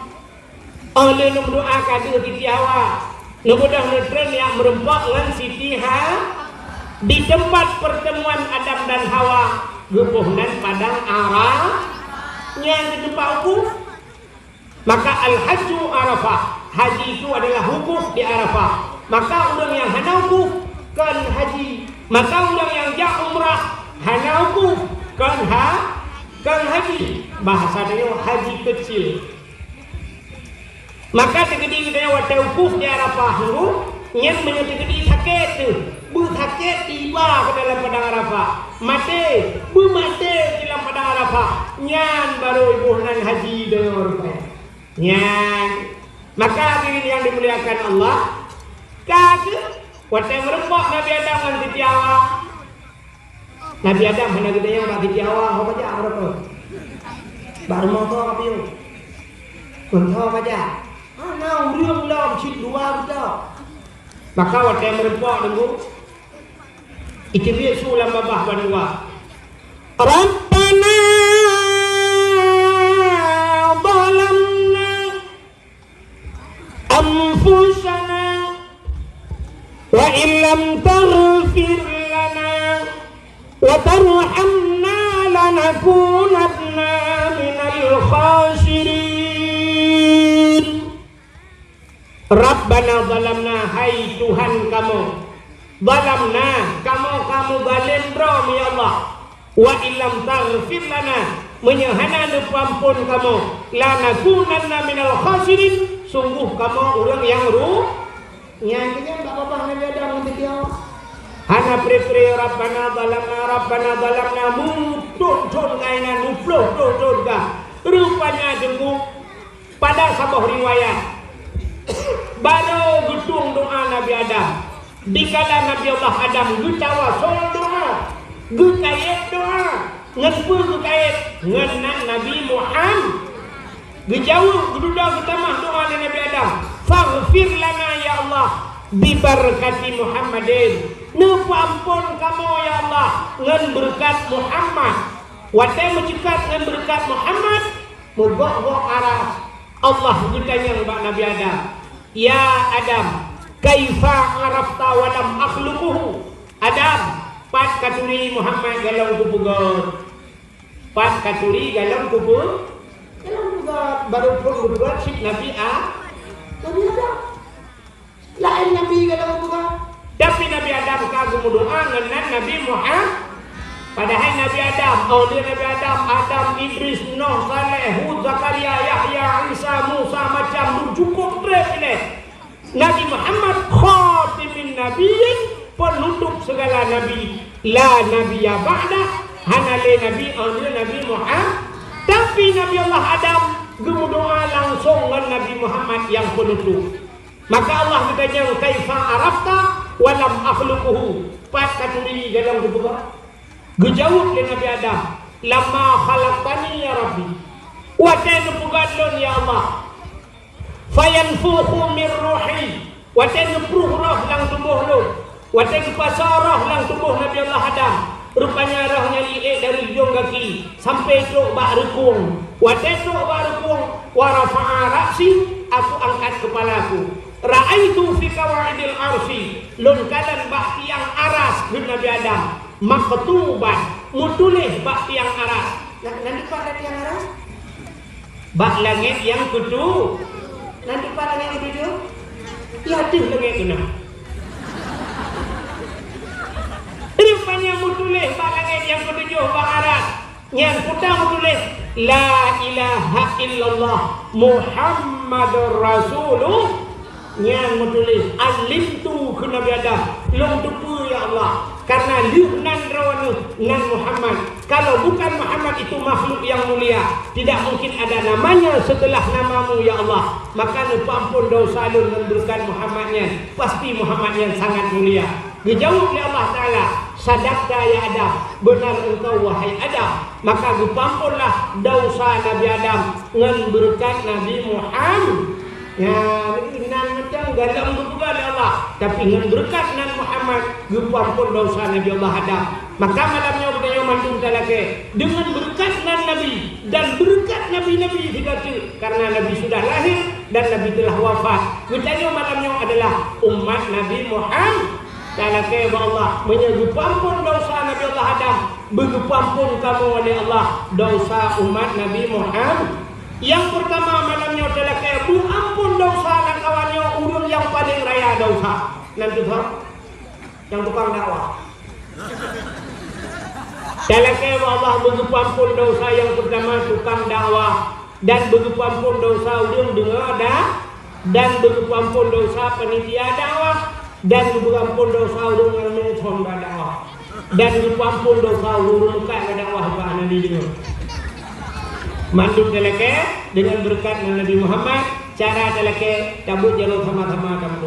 oleh berdoa kadu Siti Hawa. Nubudah netren yang merempak dengan Siti Ha di tempat pertemuan Adam dan Hawa. Gubuhnan padang arah yang di tempat hukum. Maka al-hajju Arafah. Haji itu adalah wukuf di Arafah. Maka orang yang hana wukuf kan haji. Maka orang yang jak umrah hana wukuf kan haji. Bahasanya haji kecil. Maka tegedi kita waktu wukuf di Arafah dulu, nyen menyegedi sakit tu. Bu sakit tiba ke dalam padang Arafah. Mati, bu mati di dalam padang Arafah. Nyan baru ibu nan haji dengar rupanya. Yang maka ini yang dimuliakan Allah kagak waktu merempok Nabi Adam dan Siti Hawa. Nabi Adam hendak gedenya nak Siti Hawa apa aja berapa baru motor apa yuk motor aja ana urang lam cik dua betul. Maka waktu merempok dulu itu dia sulam babah bandua Rabbana أنفسنا وإن لم تغفر لنا وترحمنا لنكونن من الخاسرين. Rabbana zalamna, hai Tuhan kamu, zalamna kamu balendrom ya Allah, wa illam taghfir lana, menyahana depampun kamu, lanakunanna minal khasirin, sungguh kamu orang yang nyanyinya mbak bapak Nabi Adam untuk dia. Hana pri Rabbana zalamna mutun kainan mupluk ka. Rupanya jenguk pada sebuah riwayat. Baru gedung doa Nabi Adam. Dikala Nabi Allah Adam gutawa sol doa, gukayet doa, ngenpu gukayet ngenan Nabi Muhammad. Gejauh gedudah getamah doa Nabi Adam. Faghfir lana ya Allah bi barakati Muhammadin. Nupu ampun kamu ya Allah ngan berkat Muhammad. Wate mencekat ngan berkat Muhammad mugok-gok aras Allah bertanya kepada Nabi Adam, ya Adam, kaifa arafta wa lam akhluquhu? Adam, pat katuri Muhammad galau kupugot. Pat katuri galau kupugot. Baru pun berbuat si Nabi Nabi Adam. Lain Nabi galau kupugot. Tapi Nabi Adam kagum doa dengan Nabi Muhammad. Padahal Nabi Adam, dia Nabi Adam, Idris, Nuh, Saleh, Hud, Zakaria, Yahya, Isa, Musa macam cukup berat ini. Nabi Muhammad khatimin nabiyyin, penutup segala nabi. La nabiyya ba'da, hanale nabi, dia Nabi Muhammad. Tapi Nabi Allah Adam berdoa langsung dengan Nabi Muhammad yang penutup. Maka Allah bertanya, kaifa arafta wa lam akhluquhu? Pat katuri dalam kubur. Gejawab le Nabi Adam, lama khalaqtani ya Rabbi, wa tan pugadlon ya Allah, fayanfukhu min ruhi, wa tan pruh roh lang tubuh lu, wa tan pasarah lang tubuh Nabi Allah Adam. Rupanya rohnya liik dari hujung kaki sampai tok bak rekung, wa tan tok bak rekung, wa rafa'a ra'si, aku angkat kepalaku. Ra'aitu fi kawaidil arsi, lun kalan bak tiang aras bin Nabi Adam. Maktuban mutulih bak tiang aras. Nanti pak ada tiang aras? Bak langit yang ketujuh. Nanti pak langit yang ketujuh? Ya tuh langit kena. Rupanya mutulih bak langit yang ketujuh bak aras. Yang pertama mutulih la ilaha illallah Muhammadur Rasulullah. Yang menulis alimtu ke Nabi Adam long tupu ya Allah karena liunan rawan nan Muhammad. Kalau bukan Muhammad itu makhluk yang mulia, tidak mungkin ada namanya setelah namamu ya Allah. Maka nu ampun dosa lu memberikan Muhammadnya, pasti Muhammad yang sangat mulia. Dijawab oleh Allah Ta'ala, sadaqta ya Adam, benar engkau wahai Adam. Maka dipampunlah dosa Nabi Adam ngan berkat Nabi Muhammad. Ya, nan macam galam berbuka oleh Allah. Tapi dengan berkat nan Muhammad, gupampun dosa Nabi Allah Adam. Maka malamnya bertanya mantung talake, dengan berkat nan Nabi dan berkat Nabi-Nabi dikasih karena Nabi sudah lahir dan Nabi telah wafat. Bertanya malamnya adalah umat Nabi Muhammad. Talake Allah menyegupampun dosa Nabi Allah Adam, begupampun kamu oleh Allah dosa umat Nabi Muhammad. Yang pertama malamnya adalah kayak ampun dosa dan kawannya urun yang paling raya dosa. Nanti tuh yang tukang dakwah. Dalam kayak Allah begitu ampun dosa yang pertama tukang dakwah dan begitu ampun dosa urun dengar dan begitu ampun dosa panitia dakwah dan begitu ampun dosa urun yang menghomba dakwah dan begitu ampun dosa urun muka dakwah apa nanti dengar. Manduk teleke dengan berkat Nabi Muhammad, cara teleke cabut jalur sama-sama kamu.